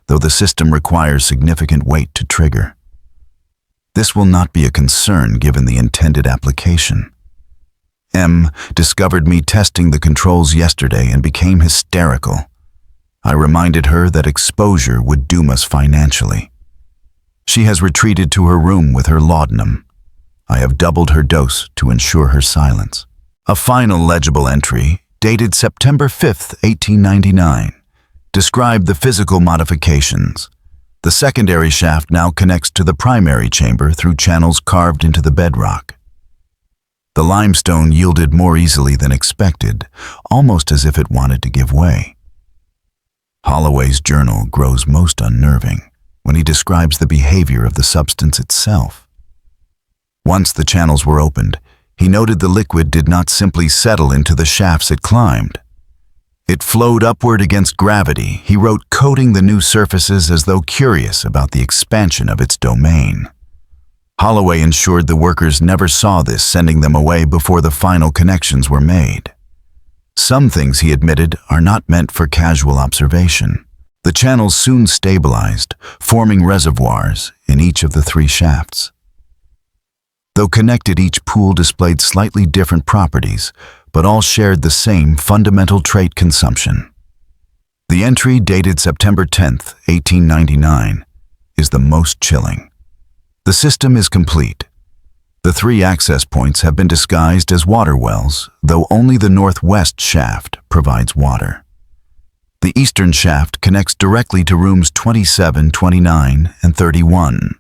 though the system requires significant weight to trigger. This will not be a concern given the intended application." M discovered me testing the controls yesterday and became hysterical. I reminded her that exposure would doom us financially. She has retreated to her room with her laudanum. I have doubled her dose to ensure her silence. A final legible entry, dated September 5, 1899, described the physical modifications. The secondary shaft now connects to the primary chamber through channels carved into the bedrock. The limestone yielded more easily than expected, almost as if it wanted to give way. Holloway's journal grows most unnerving when he describes the behavior of the substance itself. Once the channels were opened, he noted the liquid did not simply settle into the shafts it climbed. It flowed upward against gravity, he wrote, coating the new surfaces as though curious about the expansion of its domain. Holloway ensured the workers never saw this, sending them away before the final connections were made. Some things, he admitted, are not meant for casual observation. The channels soon stabilized, forming reservoirs in each of the 3 shafts. Though connected, each pool displayed slightly different properties, but all shared the same fundamental trait: consumption. The entry, dated September 10, 1899, is the most chilling. The system is complete. The 3 access points have been disguised as water wells, though only the northwest shaft provides water. The eastern shaft connects directly to rooms 27, 29, and 31,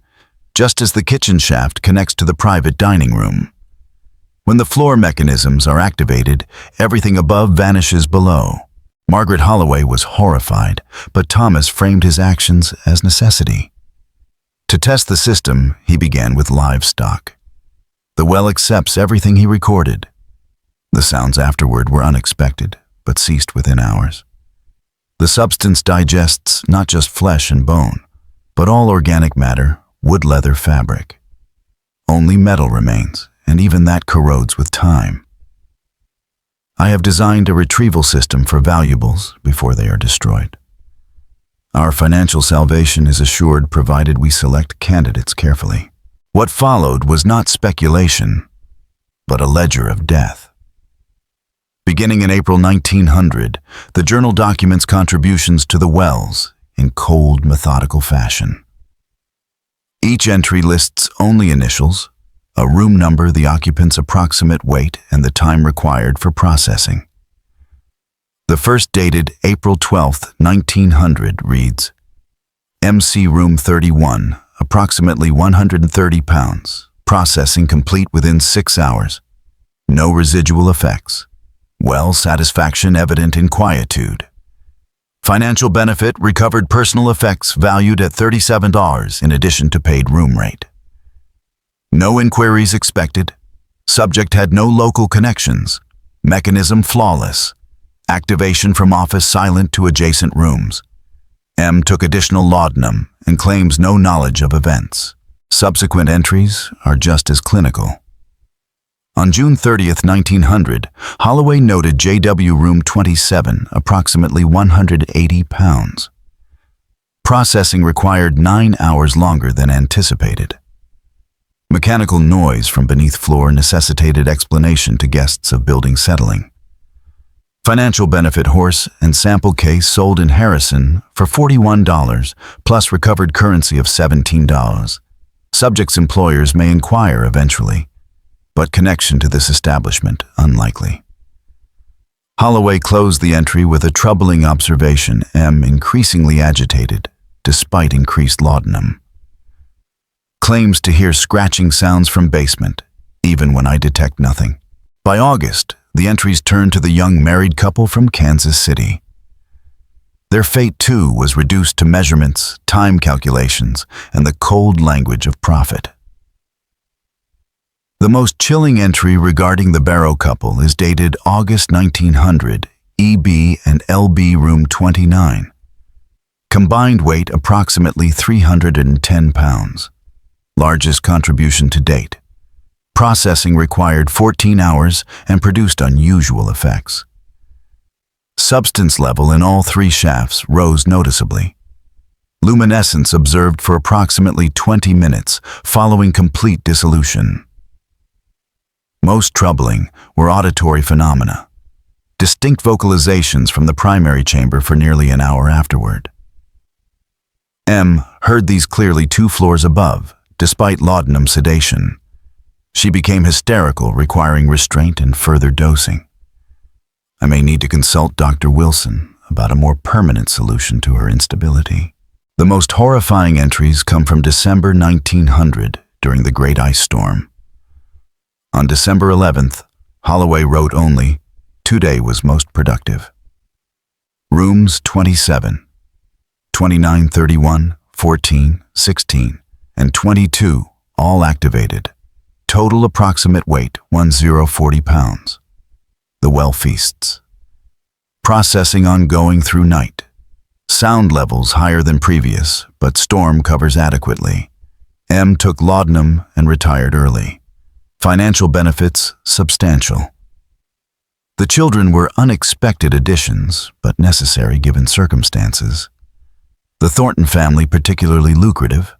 just as the kitchen shaft connects to the private dining room. When the floor mechanisms are activated, everything above vanishes below. Margaret Holloway was horrified, but Thomas framed his actions as necessity. To test the system, he began with livestock. The well accepts everything he recorded. The sounds afterward were unexpected, but ceased within hours. The substance digests not just flesh and bone, but all organic matter, wood, leather, fabric. Only metal remains, and even that corrodes with time. I have designed a retrieval system for valuables before they are destroyed. Our financial salvation is assured provided we select candidates carefully. What followed was not speculation, but a ledger of death. Beginning in April 1900, the journal documents contributions to the wells in cold, methodical fashion. Each entry lists only initials, a room number, the occupant's approximate weight, and the time required for processing. The first, dated April 12, 1900, reads, MC Room 31, approximately 130 pounds, processing complete within 6 hours. No residual effects. Well, satisfaction evident in quietude. Financial benefit, recovered personal effects valued at $37 in addition to paid room rate. No inquiries expected. Subject had no local connections. Mechanism flawless. Activation from office silent to adjacent rooms. M took additional laudanum and claims no knowledge of events. Subsequent entries are just as clinical. On June 30th, 1900, Holloway noted JW Room 27, approximately 180 pounds. Processing required 9 hours longer than anticipated. Mechanical noise from beneath floor necessitated explanation to guests of building settling. Financial benefit horse and sample case sold in Harrison for $41 plus recovered currency of $17. Subject's employers may inquire eventually, but connection to this establishment unlikely. Holloway closed the entry with a troubling observation: M increasingly agitated, despite increased laudanum. Claims to hear scratching sounds from basement, even when I detect nothing. By August, the entries turned to the young married couple from Kansas City. Their fate, too, was reduced to measurements, time calculations, and the cold language of profit. The most chilling entry regarding the Barrow couple is dated August 1900, EB and LB Room 29. Combined weight approximately 310 pounds. Largest contribution to date. Processing required 14 hours and produced unusual effects. Substance level in all 3 shafts rose noticeably. Luminescence observed for approximately 20 minutes following complete dissolution. Most troubling were auditory phenomena. Distinct vocalizations from the primary chamber for nearly an hour afterward. M heard these clearly 2 floors above, despite laudanum sedation. She became hysterical, requiring restraint and further dosing. I may need to consult Dr. Wilson about a more permanent solution to her instability. The most horrifying entries come from December 1900 during the Great Ice Storm. On December 11th, Holloway wrote only, "Today was most productive." Rooms 27, 29, 31, 14, 16, and 22 all activated. Total approximate weight 1040 pounds. The well feasts. Processing ongoing through night. Sound levels higher than previous, but storm covers adequately. M took laudanum and retired early. Financial benefits substantial. The children were unexpected additions, but necessary given circumstances. The Thornton family particularly lucrative.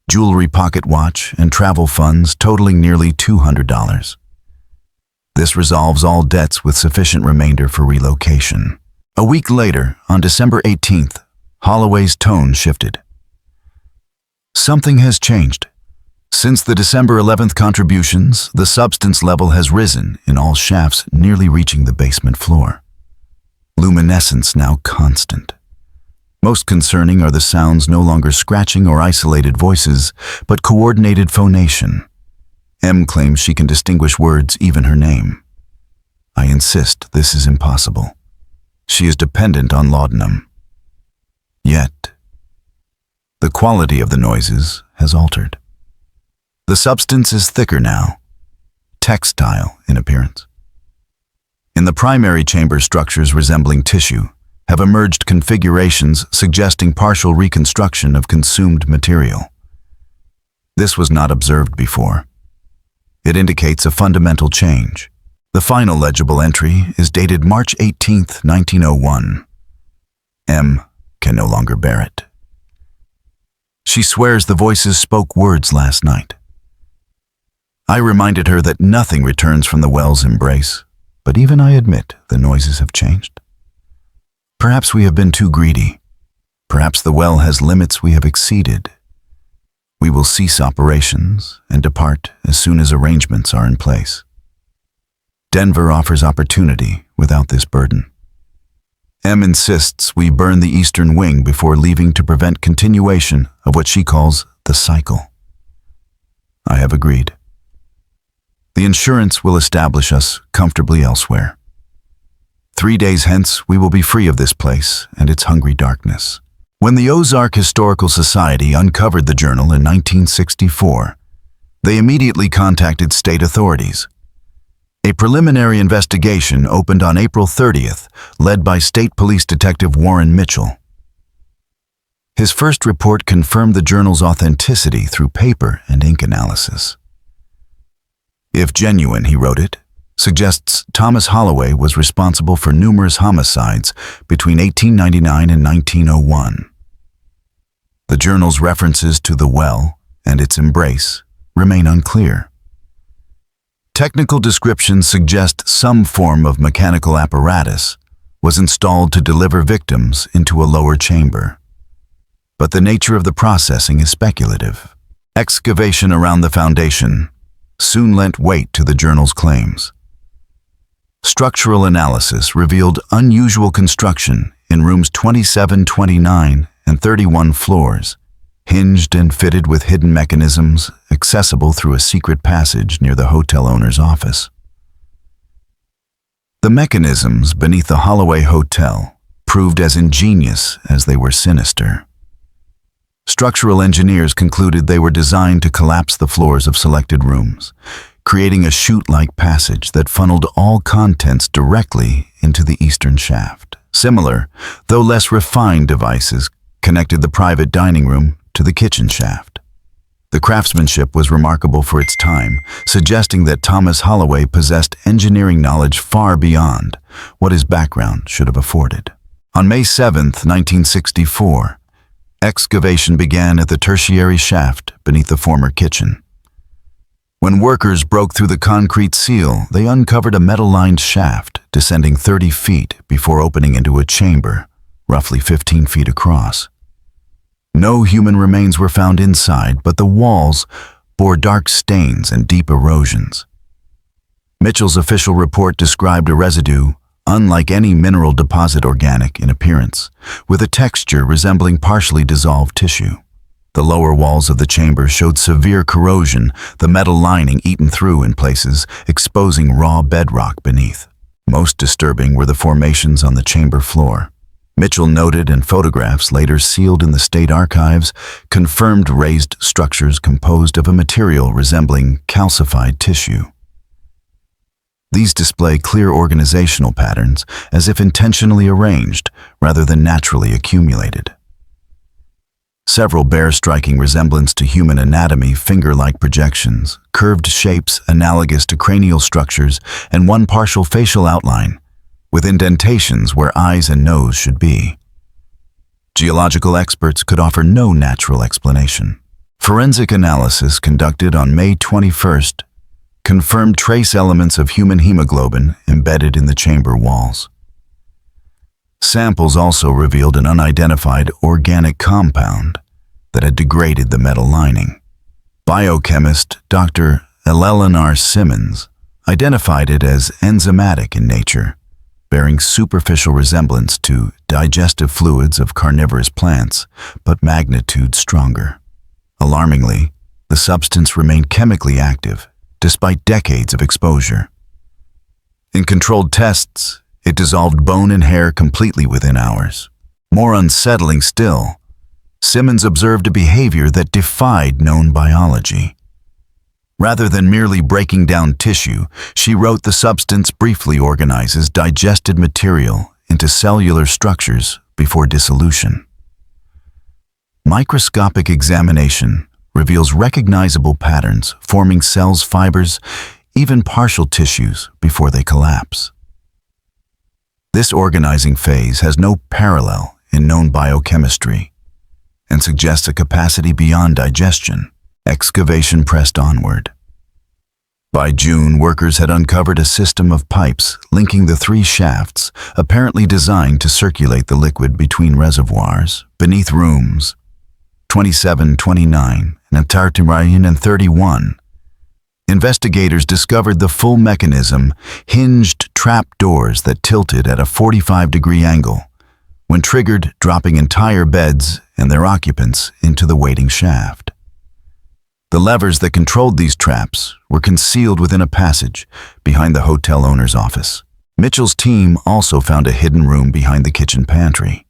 Jewelry, pocket watch, and travel funds totaling nearly $200. This resolves all debts with sufficient remainder for relocation. A week later, on December 18th, Holloway's tone shifted. Something has changed. Since the December 11th contributions, the substance level has risen in all shafts, nearly reaching the basement floor. Luminescence now constant. Most concerning are the sounds no longer scratching or isolated voices, but coordinated phonation. M claims she can distinguish words, even her name. I insist this is impossible. She is dependent on laudanum. Yet, the quality of the noises has altered. The substance is thicker now, textile in appearance. In the primary chamber, structures resembling tissue have emerged configurations suggesting partial reconstruction of consumed material. This was not observed before. It indicates a fundamental change. The final legible entry is dated March 18, 1901. M can no longer bear it. She swears the voices spoke words last night. I reminded her that nothing returns from the well's embrace, but even I admit the noises have changed. Perhaps we have been too greedy. Perhaps the well has limits we have exceeded. We will cease operations and depart as soon as arrangements are in place. Denver offers opportunity without this burden. M insists we burn the eastern wing before leaving to prevent continuation of what she calls the cycle. I have agreed. The insurance will establish us comfortably elsewhere. 3 days hence, we will be free of this place and its hungry darkness. When the Ozark Historical Society uncovered the journal in 1964, They immediately contacted state authorities. A preliminary investigation opened on April 30th, led by State Police Detective Warren Mitchell. His first report confirmed the journal's authenticity through paper and ink analysis. If genuine, he wrote it, suggests Thomas Holloway was responsible for numerous homicides between 1899 and 1901. The journal's references to the well and its embrace remain unclear. Technical descriptions suggest some form of mechanical apparatus was installed to deliver victims into a lower chamber. But the nature of the processing is speculative. Excavation around the foundation soon lent weight to the journal's claims. Structural analysis revealed unusual construction in rooms 27, 29, and 31 floors, hinged and fitted with hidden mechanisms accessible through a secret passage near the hotel owner's office. The mechanisms beneath the Holloway Hotel proved as ingenious as they were sinister. Structural engineers concluded they were designed to collapse the floors of selected rooms, creating a chute-like passage that funneled all contents directly into the eastern shaft. Similar, though less refined devices connected the private dining room to the kitchen shaft. The craftsmanship was remarkable for its time, suggesting that Thomas Holloway possessed engineering knowledge far beyond what his background should have afforded. On May 7, 1964, excavation began at the tertiary shaft beneath the former kitchen. When workers broke through the concrete seal, they uncovered a metal-lined shaft descending 30 feet before opening into a chamber, roughly 15 feet across. No human remains were found inside, but the walls bore dark stains and deep erosions. Mitchell's official report described a residue unlike any mineral deposit, organic in appearance, with a texture resembling partially dissolved tissue. The lower walls of the chamber showed severe corrosion, the metal lining eaten through in places, exposing raw bedrock beneath. Most disturbing were the formations on the chamber floor. Mitchell noted, and photographs later sealed in the state archives confirmed raised structures composed of a material resembling calcified tissue. These display clear organizational patterns, as if intentionally arranged rather than naturally accumulated. Several bear striking resemblance to human anatomy, finger-like projections, curved shapes analogous to cranial structures, and one partial facial outline, with indentations where eyes and nose should be. Geological experts could offer no natural explanation. Forensic analysis conducted on May 21st confirmed trace elements of human hemoglobin embedded in the chamber walls. Samples also revealed an unidentified organic compound that had degraded the metal lining. Biochemist Dr. Eleanor Simmons identified it as enzymatic in nature, bearing superficial resemblance to digestive fluids of carnivorous plants, but magnitude stronger. Alarmingly, the substance remained chemically active despite decades of exposure. In controlled tests, it dissolved bone and hair completely within hours. More unsettling still, Simmons observed a behavior that defied known biology. Rather than merely breaking down tissue, she wrote the substance briefly organizes digested material into cellular structures before dissolution. Microscopic examination reveals recognizable patterns forming cells, fibers, even partial tissues before they collapse. This organizing phase has no parallel in known biochemistry and suggests a capacity beyond digestion. Excavation pressed onward. By June, workers had uncovered a system of pipes linking the three shafts, apparently designed to circulate the liquid between reservoirs, beneath rooms 27, 29, and 31. Investigators discovered the full mechanism, hinged trap doors that tilted at a 45-degree angle, when triggered, dropping entire beds and their occupants into the waiting shaft. The levers that controlled these traps were concealed within a passage behind the hotel owner's office. Mitchell's team also found a hidden room behind the kitchen pantry.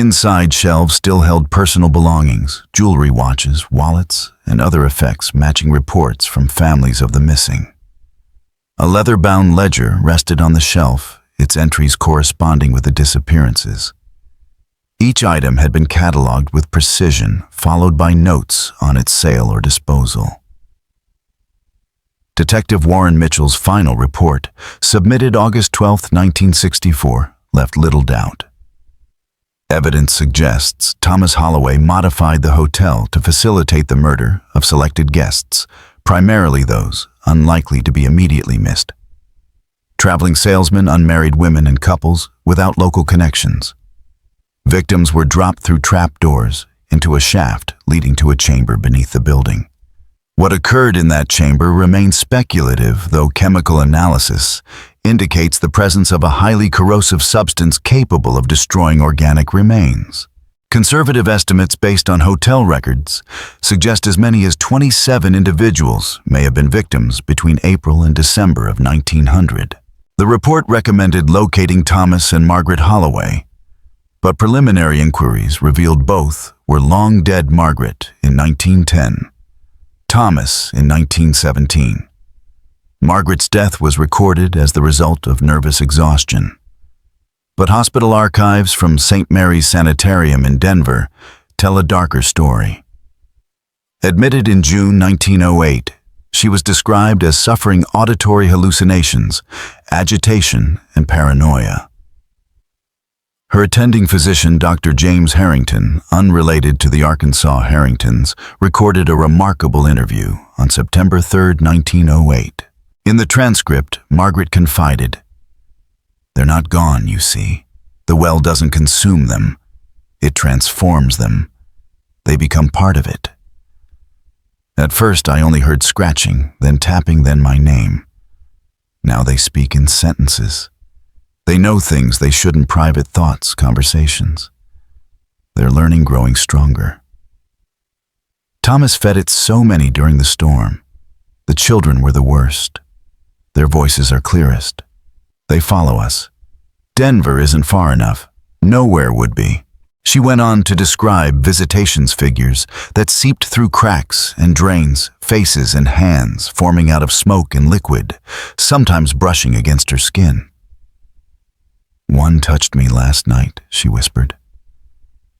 Inside, shelves still held personal belongings, jewelry, watches, wallets, and other effects matching reports from families of the missing. A leather-bound ledger rested on the shelf, its entries corresponding with the disappearances. Each item had been cataloged with precision, followed by notes on its sale or disposal. Detective Warren Mitchell's final report, submitted August 12, 1964, left little doubt. Evidence suggests Thomas Holloway modified the hotel to facilitate the murder of selected guests, primarily those unlikely to be immediately missed. Traveling salesmen, unmarried women, and couples without local connections. Victims were dropped through trap doors into a shaft leading to a chamber beneath the building. What occurred in that chamber remains speculative, though chemical analysis indicates the presence of a highly corrosive substance capable of destroying organic remains. Conservative estimates based on hotel records suggest as many as 27 individuals may have been victims between April and December of 1900. The report recommended locating Thomas and Margaret Holloway, but preliminary inquiries revealed both were long dead: Margaret in 1910, Thomas in 1917. Margaret's death was recorded as the result of nervous exhaustion. But hospital archives from St. Mary's Sanitarium in Denver tell a darker story. Admitted in June 1908, she was described as suffering auditory hallucinations, agitation, and paranoia. Her attending physician, Dr. James Harrington, unrelated to the Arkansas Harringtons, recorded a remarkable interview on September 3, 1908. In the transcript, Margaret confided, "They're not gone, you see. The well doesn't consume them. It transforms them. They become part of it. At first, I only heard scratching, then tapping, then my name. Now they speak in sentences. They know things they shouldn't, private thoughts, conversations. Their learning growing stronger." Thomas fed it so many during the storm. The children were the worst. Their voices are clearest. They follow us. Denver isn't far enough. Nowhere would be. She went on to describe visitations figures that seeped through cracks and drains, faces and hands forming out of smoke and liquid, sometimes brushing against her skin. "One touched me last night," she whispered.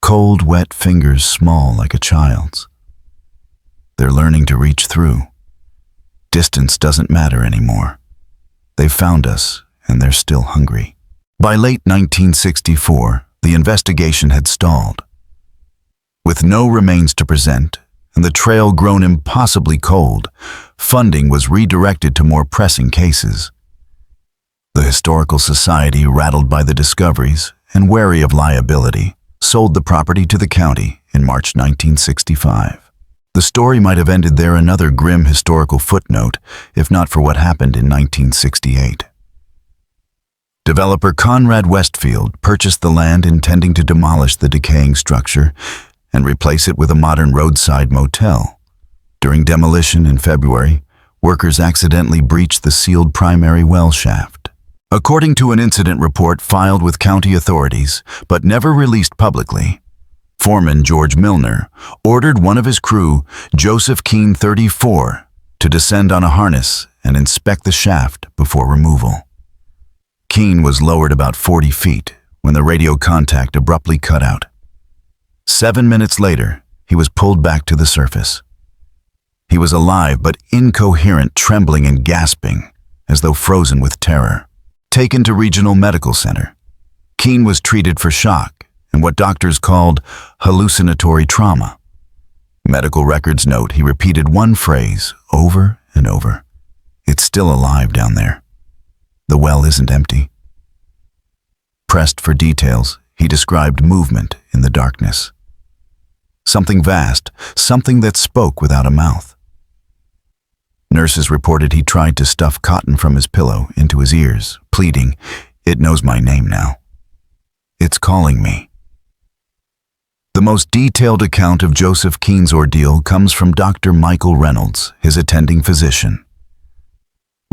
"Cold, wet fingers, small like a child's. They're learning to reach through. Distance doesn't matter anymore. They've found us, and they're still hungry." By late 1964, the investigation had stalled. With no remains to present, and the trail grown impossibly cold, funding was redirected to more pressing cases. The Historical Society, rattled by the discoveries and wary of liability, sold the property to the county in March 1965. The story might have ended there, another grim historical footnote, if not for what happened in 1968. Developer Conrad Westfield purchased the land intending to demolish the decaying structure and replace it with a modern roadside motel. During demolition in February, workers accidentally breached the sealed primary well shaft. According to an incident report filed with county authorities, but never released publicly, Foreman George Milner ordered one of his crew, Joseph Keene 34, to descend on a harness and inspect the shaft before removal. Keene was lowered about 40 feet when the radio contact abruptly cut out. 7 minutes later, he was pulled back to the surface. He was alive but incoherent, trembling and gasping, as though frozen with terror. Taken to Regional Medical Center, Keene was treated for shock and what doctors called hallucinatory trauma. Medical records note he repeated one phrase over and over: "It's still alive down there. The well isn't empty." Pressed for details, he described movement in the darkness. Something vast, something that spoke without a mouth. Nurses reported he tried to stuff cotton from his pillow into his ears, pleading, "It knows my name now. It's calling me." The most detailed account of Joseph Keene's ordeal comes from Dr. Michael Reynolds, his attending physician.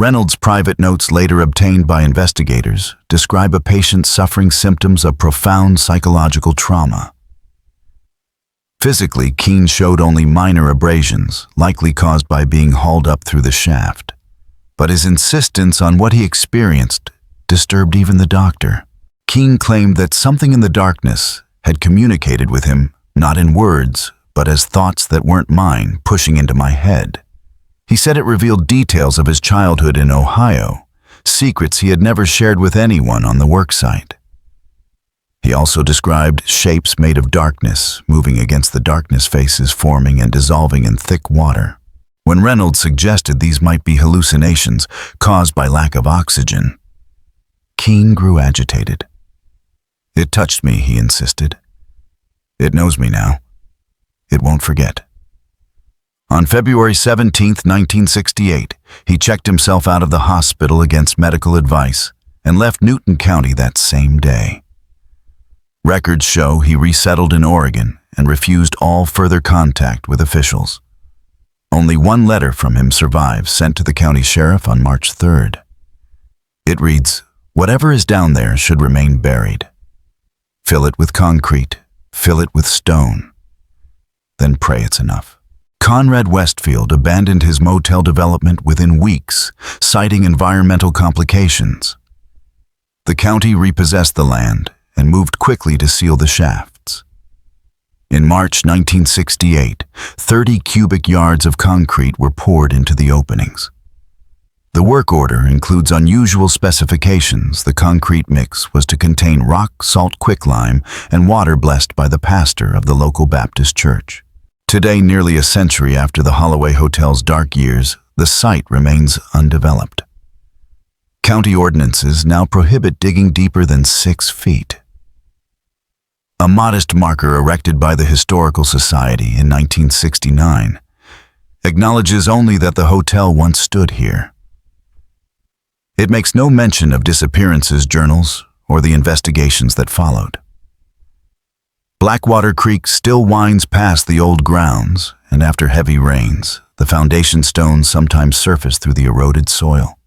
Reynolds' private notes, later obtained by investigators, describe a patient suffering symptoms of profound psychological trauma. Physically, Keene showed only minor abrasions, likely caused by being hauled up through the shaft. But his insistence on what he experienced disturbed even the doctor. Keene claimed that something in the darkness had communicated with him, not in words, but as thoughts that weren't mine pushing into my head. He said it revealed details of his childhood in Ohio, secrets he had never shared with anyone on the worksite. He also described shapes made of darkness, moving against the darkness, faces forming and dissolving in thick water. When Reynolds suggested these might be hallucinations caused by lack of oxygen, Keene grew agitated. "It touched me," he insisted. "It knows me now. It won't forget." On February 17, 1968, he checked himself out of the hospital against medical advice and left Newton County that same day. Records show he resettled in Oregon and refused all further contact with officials. Only one letter from him survives, sent to the county sheriff on March 3rd. It reads, "Whatever is down there should remain buried. Fill it with concrete, fill it with stone, then pray it's enough." Conrad Westfield abandoned his motel development within weeks, citing environmental complications. The county repossessed the land and moved quickly to seal the shafts. In March 1968, 30 cubic yards of concrete were poured into the openings. The work order includes unusual specifications. The concrete mix was to contain rock, salt, quicklime, and water blessed by the pastor of the local Baptist church. Today, nearly a century after the Holloway Hotel's dark years, the site remains undeveloped. County ordinances now prohibit digging deeper than 6 feet. A modest marker erected by the Historical Society in 1969 acknowledges only that the hotel once stood here. It makes no mention of disappearances journals or the investigations that followed. Blackwater Creek still winds past the old grounds, and after heavy rains, the foundation stones sometimes surface through the eroded soil,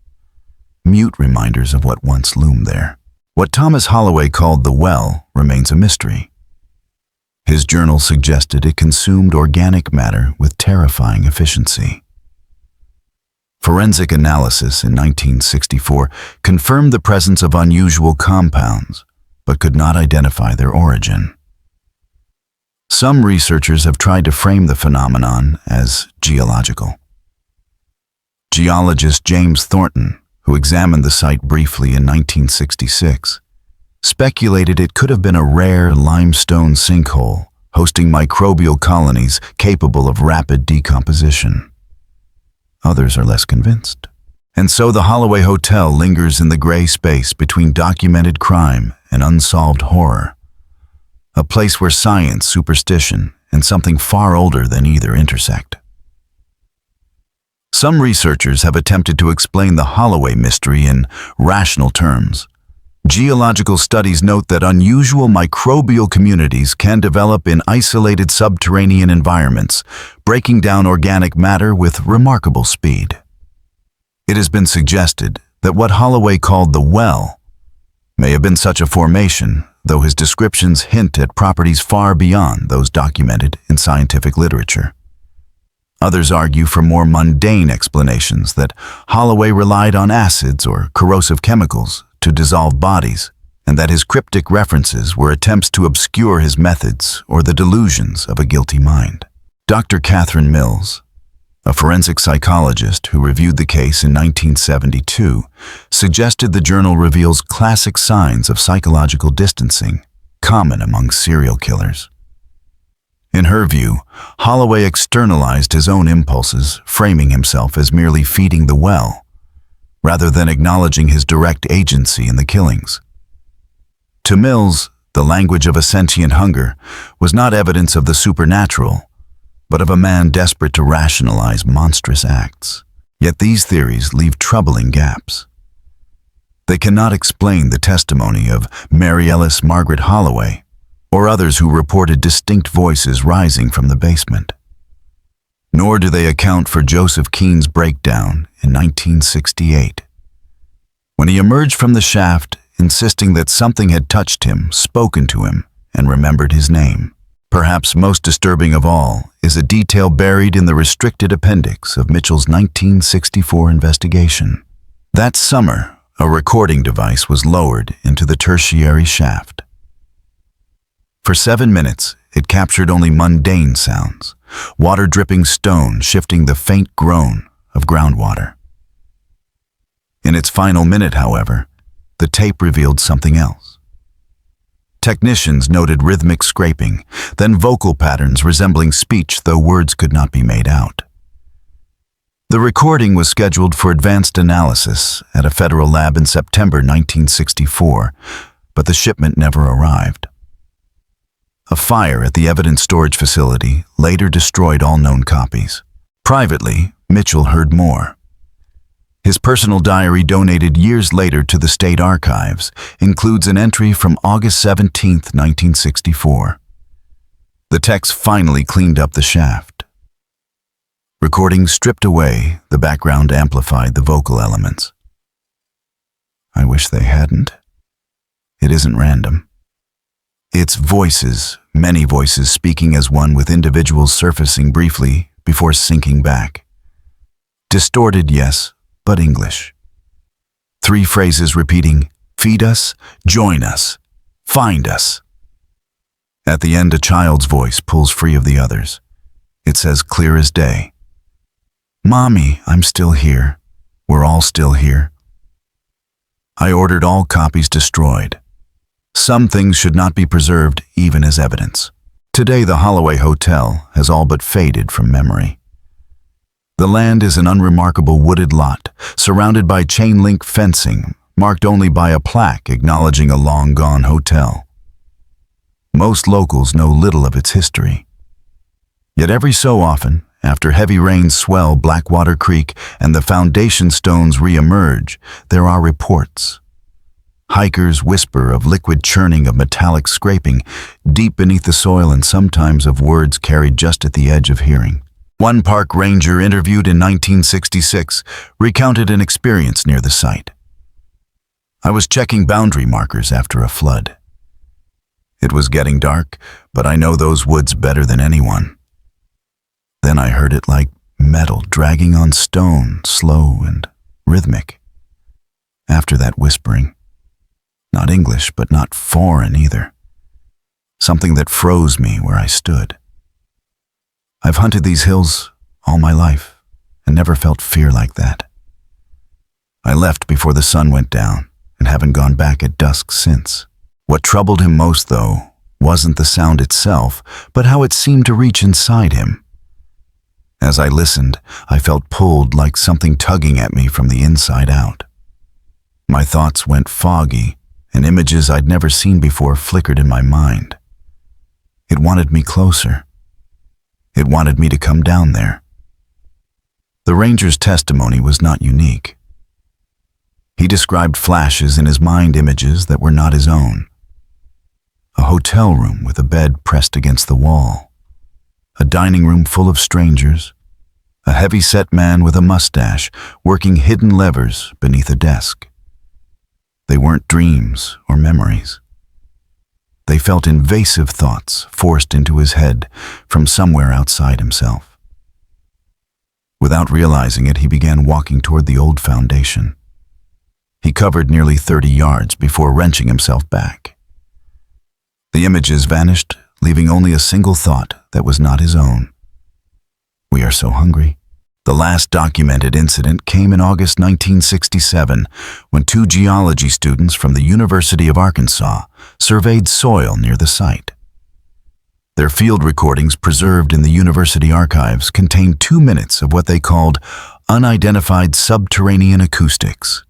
mute reminders of what once loomed there. What Thomas Holloway called the well remains a mystery. His journal suggested it consumed organic matter with terrifying efficiency. Forensic analysis in 1964 confirmed the presence of unusual compounds, but could not identify their origin. Some researchers have tried to frame the phenomenon as geological. Geologist James Thornton, who examined the site briefly in 1966, speculated it could have been a rare limestone sinkhole hosting microbial colonies capable of rapid decomposition. Others are less convinced. And so the Holloway Hotel lingers in the gray space between documented crime and unsolved horror, a place where science, superstition, and something far older than either intersect. Some researchers have attempted to explain the Holloway mystery in rational terms. Geological studies note that unusual microbial communities can develop in isolated subterranean environments, breaking down organic matter with remarkable speed. It has been suggested that what Holloway called the well may have been such a formation, though his descriptions hint at properties far beyond those documented in scientific literature. Others argue for more mundane explanations, that Holloway relied on acids or corrosive chemicals to dissolve bodies, and that his cryptic references were attempts to obscure his methods or the delusions of a guilty mind. Dr. Catherine Mills, a forensic psychologist who reviewed the case in 1972, suggested the journal reveals classic signs of psychological distancing, common among serial killers. In her view, Holloway externalized his own impulses, framing himself as merely feeding the well, rather than acknowledging his direct agency in the killings. To Mills, the language of a sentient hunger was not evidence of the supernatural, but of a man desperate to rationalize monstrous acts. Yet these theories leave troubling gaps. They cannot explain the testimony of Mary Ellis Margaret Holloway, or others who reported distinct voices rising from the basement. Nor do they account for Joseph Keene's breakdown in 1968. When he emerged from the shaft, insisting that something had touched him, spoken to him, and remembered his name. Perhaps most disturbing of all is a detail buried in the restricted appendix of Mitchell's 1964 investigation. That summer, a recording device was lowered into the tertiary shaft. For 7 minutes, it captured only mundane sounds, water-dripping stone shifting the faint groan of groundwater. In its final minute, however, the tape revealed something else. Technicians noted rhythmic scraping, then vocal patterns resembling speech, though words could not be made out. The recording was scheduled for advanced analysis at a federal lab in September 1964, but the shipment never arrived. A fire at the evidence storage facility later destroyed all known copies. Privately, Mitchell heard more. His personal diary, donated years later to the state archives, includes an entry from August 17, 1964. The text finally cleaned up the shaft. Recordings stripped away, the background amplified the vocal elements. I wish they hadn't. It isn't random. It's voices, many voices speaking as one, with individuals surfacing briefly before sinking back. Distorted, yes, but English. 3 phrases repeating, feed us, join us, find us. At the end, a child's voice pulls free of the others. It says clear as day, Mommy, I'm still here. We're all still here. I ordered all copies destroyed. Some things should not be preserved even as evidence. Today, the Holloway Hotel has all but faded from memory. The land is an unremarkable wooded lot, surrounded by chain-link fencing, marked only by a plaque acknowledging a long-gone hotel. Most locals know little of its history. Yet every so often, after heavy rains swell Blackwater Creek and the foundation stones re-emerge, there are reports. Hikers whisper of liquid churning, of metallic scraping deep beneath the soil, and sometimes of words carried just at the edge of hearing. One park ranger interviewed in 1966 recounted an experience near the site. I was checking boundary markers after a flood. It was getting dark, but I know those woods better than anyone. Then I heard it like metal dragging on stone, slow and rhythmic. After that whispering, not English, but not foreign either. Something that froze me where I stood. I've hunted these hills all my life and never felt fear like that. I left before the sun went down and haven't gone back at dusk since. What troubled him most, though, wasn't the sound itself, but how it seemed to reach inside him. As I listened, I felt pulled like something tugging at me from the inside out. My thoughts went foggy, and images I'd never seen before flickered in my mind. It wanted me closer. It wanted me to come down there. The ranger's testimony was not unique. He described flashes in his mind, images that were not his own. A hotel room with a bed pressed against the wall. A dining room full of strangers. A heavy-set man with a mustache working hidden levers beneath a desk. They weren't dreams or memories. They felt invasive thoughts forced into his head from somewhere outside himself. Without realizing it, he began walking toward the old foundation. He covered nearly 30 yards before wrenching himself back. The images vanished, leaving only a single thought that was not his own. We are so hungry. The last documented incident came in August 1967, when 2 geology students from the University of Arkansas surveyed soil near the site. Their field recordings, preserved in the university archives, contained 2 minutes of what they called unidentified subterranean acoustics.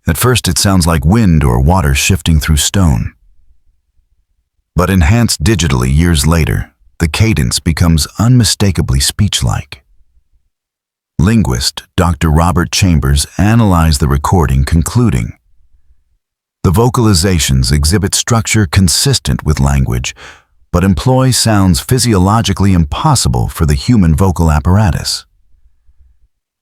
At first, it sounds like wind or water shifting through stone. But enhanced digitally years later, the cadence becomes unmistakably speech-like. Linguist Dr. Robert Chambers analyzed the recording, concluding, "The vocalizations exhibit structure consistent with language, but employ sounds physiologically impossible for the human vocal apparatus.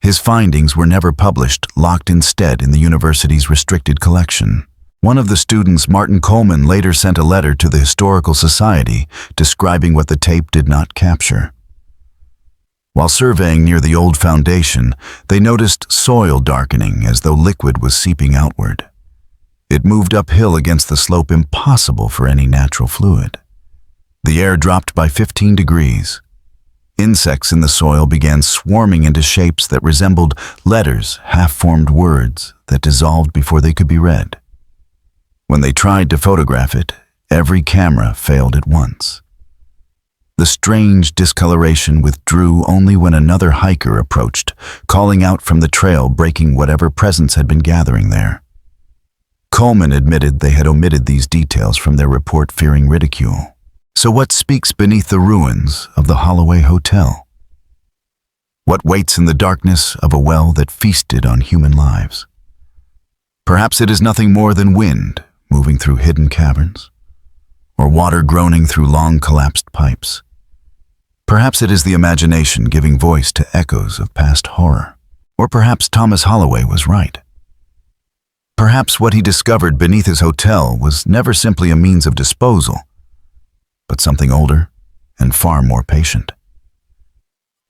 His findings were never published, locked instead in the university's restricted collection. One of the students, Martin Coleman, later sent a letter to the Historical Society describing what the tape did not capture. While surveying near the old foundation, they noticed soil darkening as though liquid was seeping outward. It moved uphill against the slope impossible for any natural fluid. The air dropped by 15 degrees. Insects in the soil began swarming into shapes that resembled letters, half-formed words that dissolved before they could be read. When they tried to photograph it, every camera failed at once. The strange discoloration withdrew only when another hiker approached, calling out from the trail, breaking whatever presence had been gathering there. Coleman admitted they had omitted these details from their report, fearing ridicule. So what speaks beneath the ruins of the Holloway Hotel? What waits in the darkness of a well that feasted on human lives? Perhaps it is nothing more than wind moving through hidden caverns, or water groaning through long collapsed pipes. Perhaps it is the imagination giving voice to echoes of past horror. Or perhaps Thomas Holloway was right. Perhaps what he discovered beneath his hotel was never simply a means of disposal, but something older and far more patient.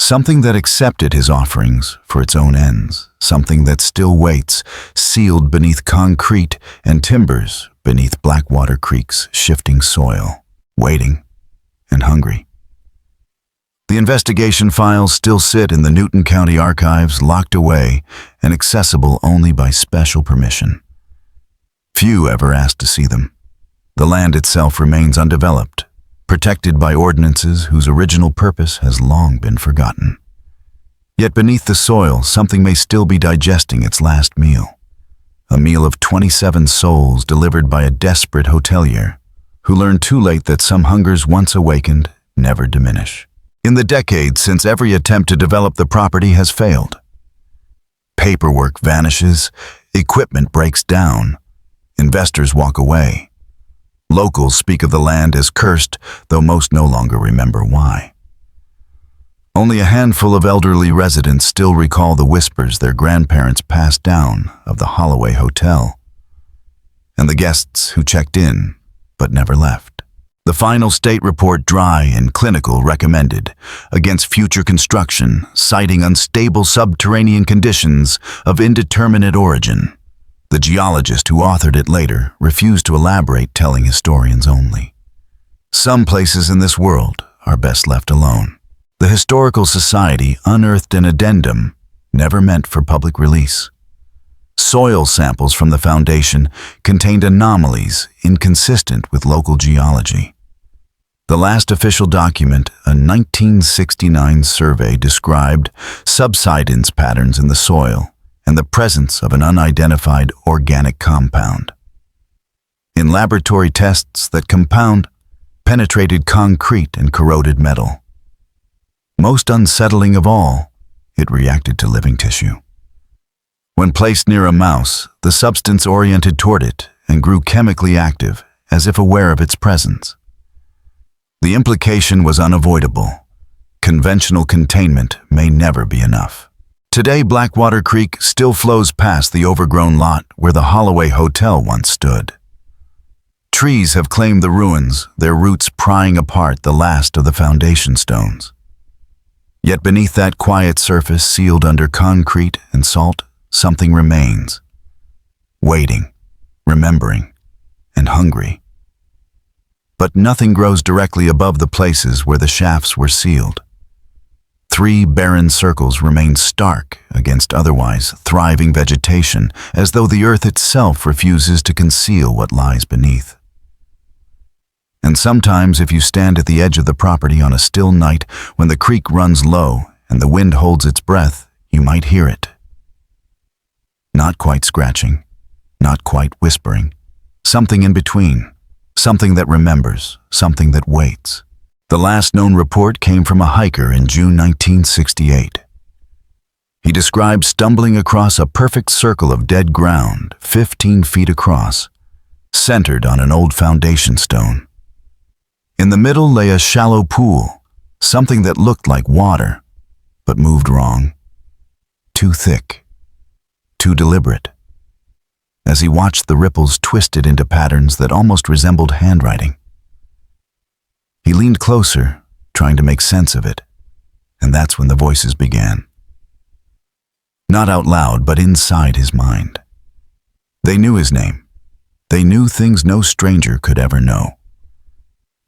Something that accepted his offerings for its own ends, something that still waits, sealed beneath concrete and timbers beneath Blackwater Creek's shifting soil, waiting and hungry. The investigation files still sit in the Newton County Archives, locked away and accessible only by special permission. Few ever asked to see them. The land itself remains undeveloped, protected by ordinances whose original purpose has long been forgotten. Yet beneath the soil, something may still be digesting its last meal. A meal of 27 souls delivered by a desperate hotelier who learned too late that some hungers once awakened never diminish. In the decades since every attempt to develop the property has failed. Paperwork vanishes, equipment breaks down, investors walk away. Locals speak of the land as cursed, though most no longer remember why. Only a handful of elderly residents still recall the whispers their grandparents passed down of the Holloway Hotel, and the guests who checked in but never left. The final state report, dry and clinical, recommended against future construction, citing unstable subterranean conditions of indeterminate origin. The geologist who authored it later refused to elaborate, telling historians only. Some places in this world are best left alone. The Historical Society unearthed an addendum never meant for public release. Soil samples from the foundation contained anomalies inconsistent with local geology. The last official document, a 1969 survey, described subsidence patterns in the soil and the presence of an unidentified organic compound. In laboratory tests, that compound penetrated concrete and corroded metal. Most unsettling of all, it reacted to living tissue. When placed near a mouse, the substance oriented toward it and grew chemically active, as if aware of its presence. The implication was unavoidable. Conventional containment may never be enough. Today, Blackwater Creek still flows past the overgrown lot where the Holloway Hotel once stood. Trees have claimed the ruins, their roots prying apart the last of the foundation stones. Yet beneath that quiet surface, sealed under concrete and salt, something remains. Waiting, remembering, and hungry. But nothing grows directly above the places where the shafts were sealed. 3 barren circles remain stark against otherwise thriving vegetation, as though the earth itself refuses to conceal what lies beneath. And sometimes, if you stand at the edge of the property on a still night when the creek runs low and the wind holds its breath, you might hear it. Not quite scratching, not quite whispering, something in between, something that remembers, something that waits. The last known report came from a hiker in June 1968. He described stumbling across a perfect circle of dead ground, 15 feet across, centered on an old foundation stone. In the middle lay a shallow pool, something that looked like water, but moved wrong. Too thick, too deliberate. As he watched, the ripples twisted into patterns that almost resembled handwriting. He leaned closer, trying to make sense of it, and that's when the voices began. Not out loud, but inside his mind. They knew his name. They knew things no stranger could ever know.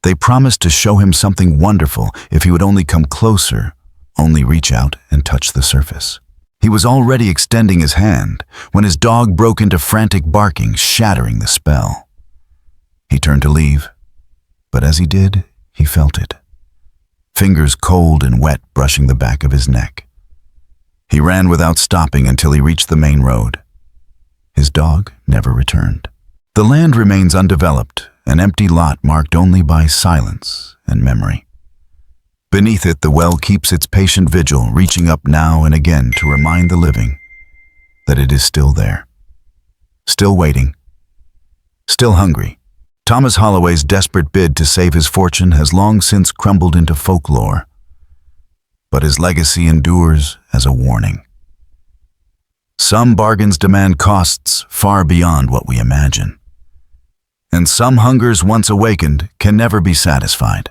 They promised to show him something wonderful if he would only come closer, only reach out and touch the surface. He was already extending his hand when his dog broke into frantic barking, shattering the spell. He turned to leave, but as he did, he felt it. Fingers cold and wet brushing the back of his neck. He ran without stopping until he reached the main road. His dog never returned. The land remains undeveloped, an empty lot marked only by silence and memory. Beneath it, the well keeps its patient vigil, reaching up now and again to remind the living that it is still there. Still waiting. Still hungry. Thomas Holloway's desperate bid to save his fortune has long since crumbled into folklore, but his legacy endures as a warning. Some bargains demand costs far beyond what we imagine, and some hungers once awakened can never be satisfied.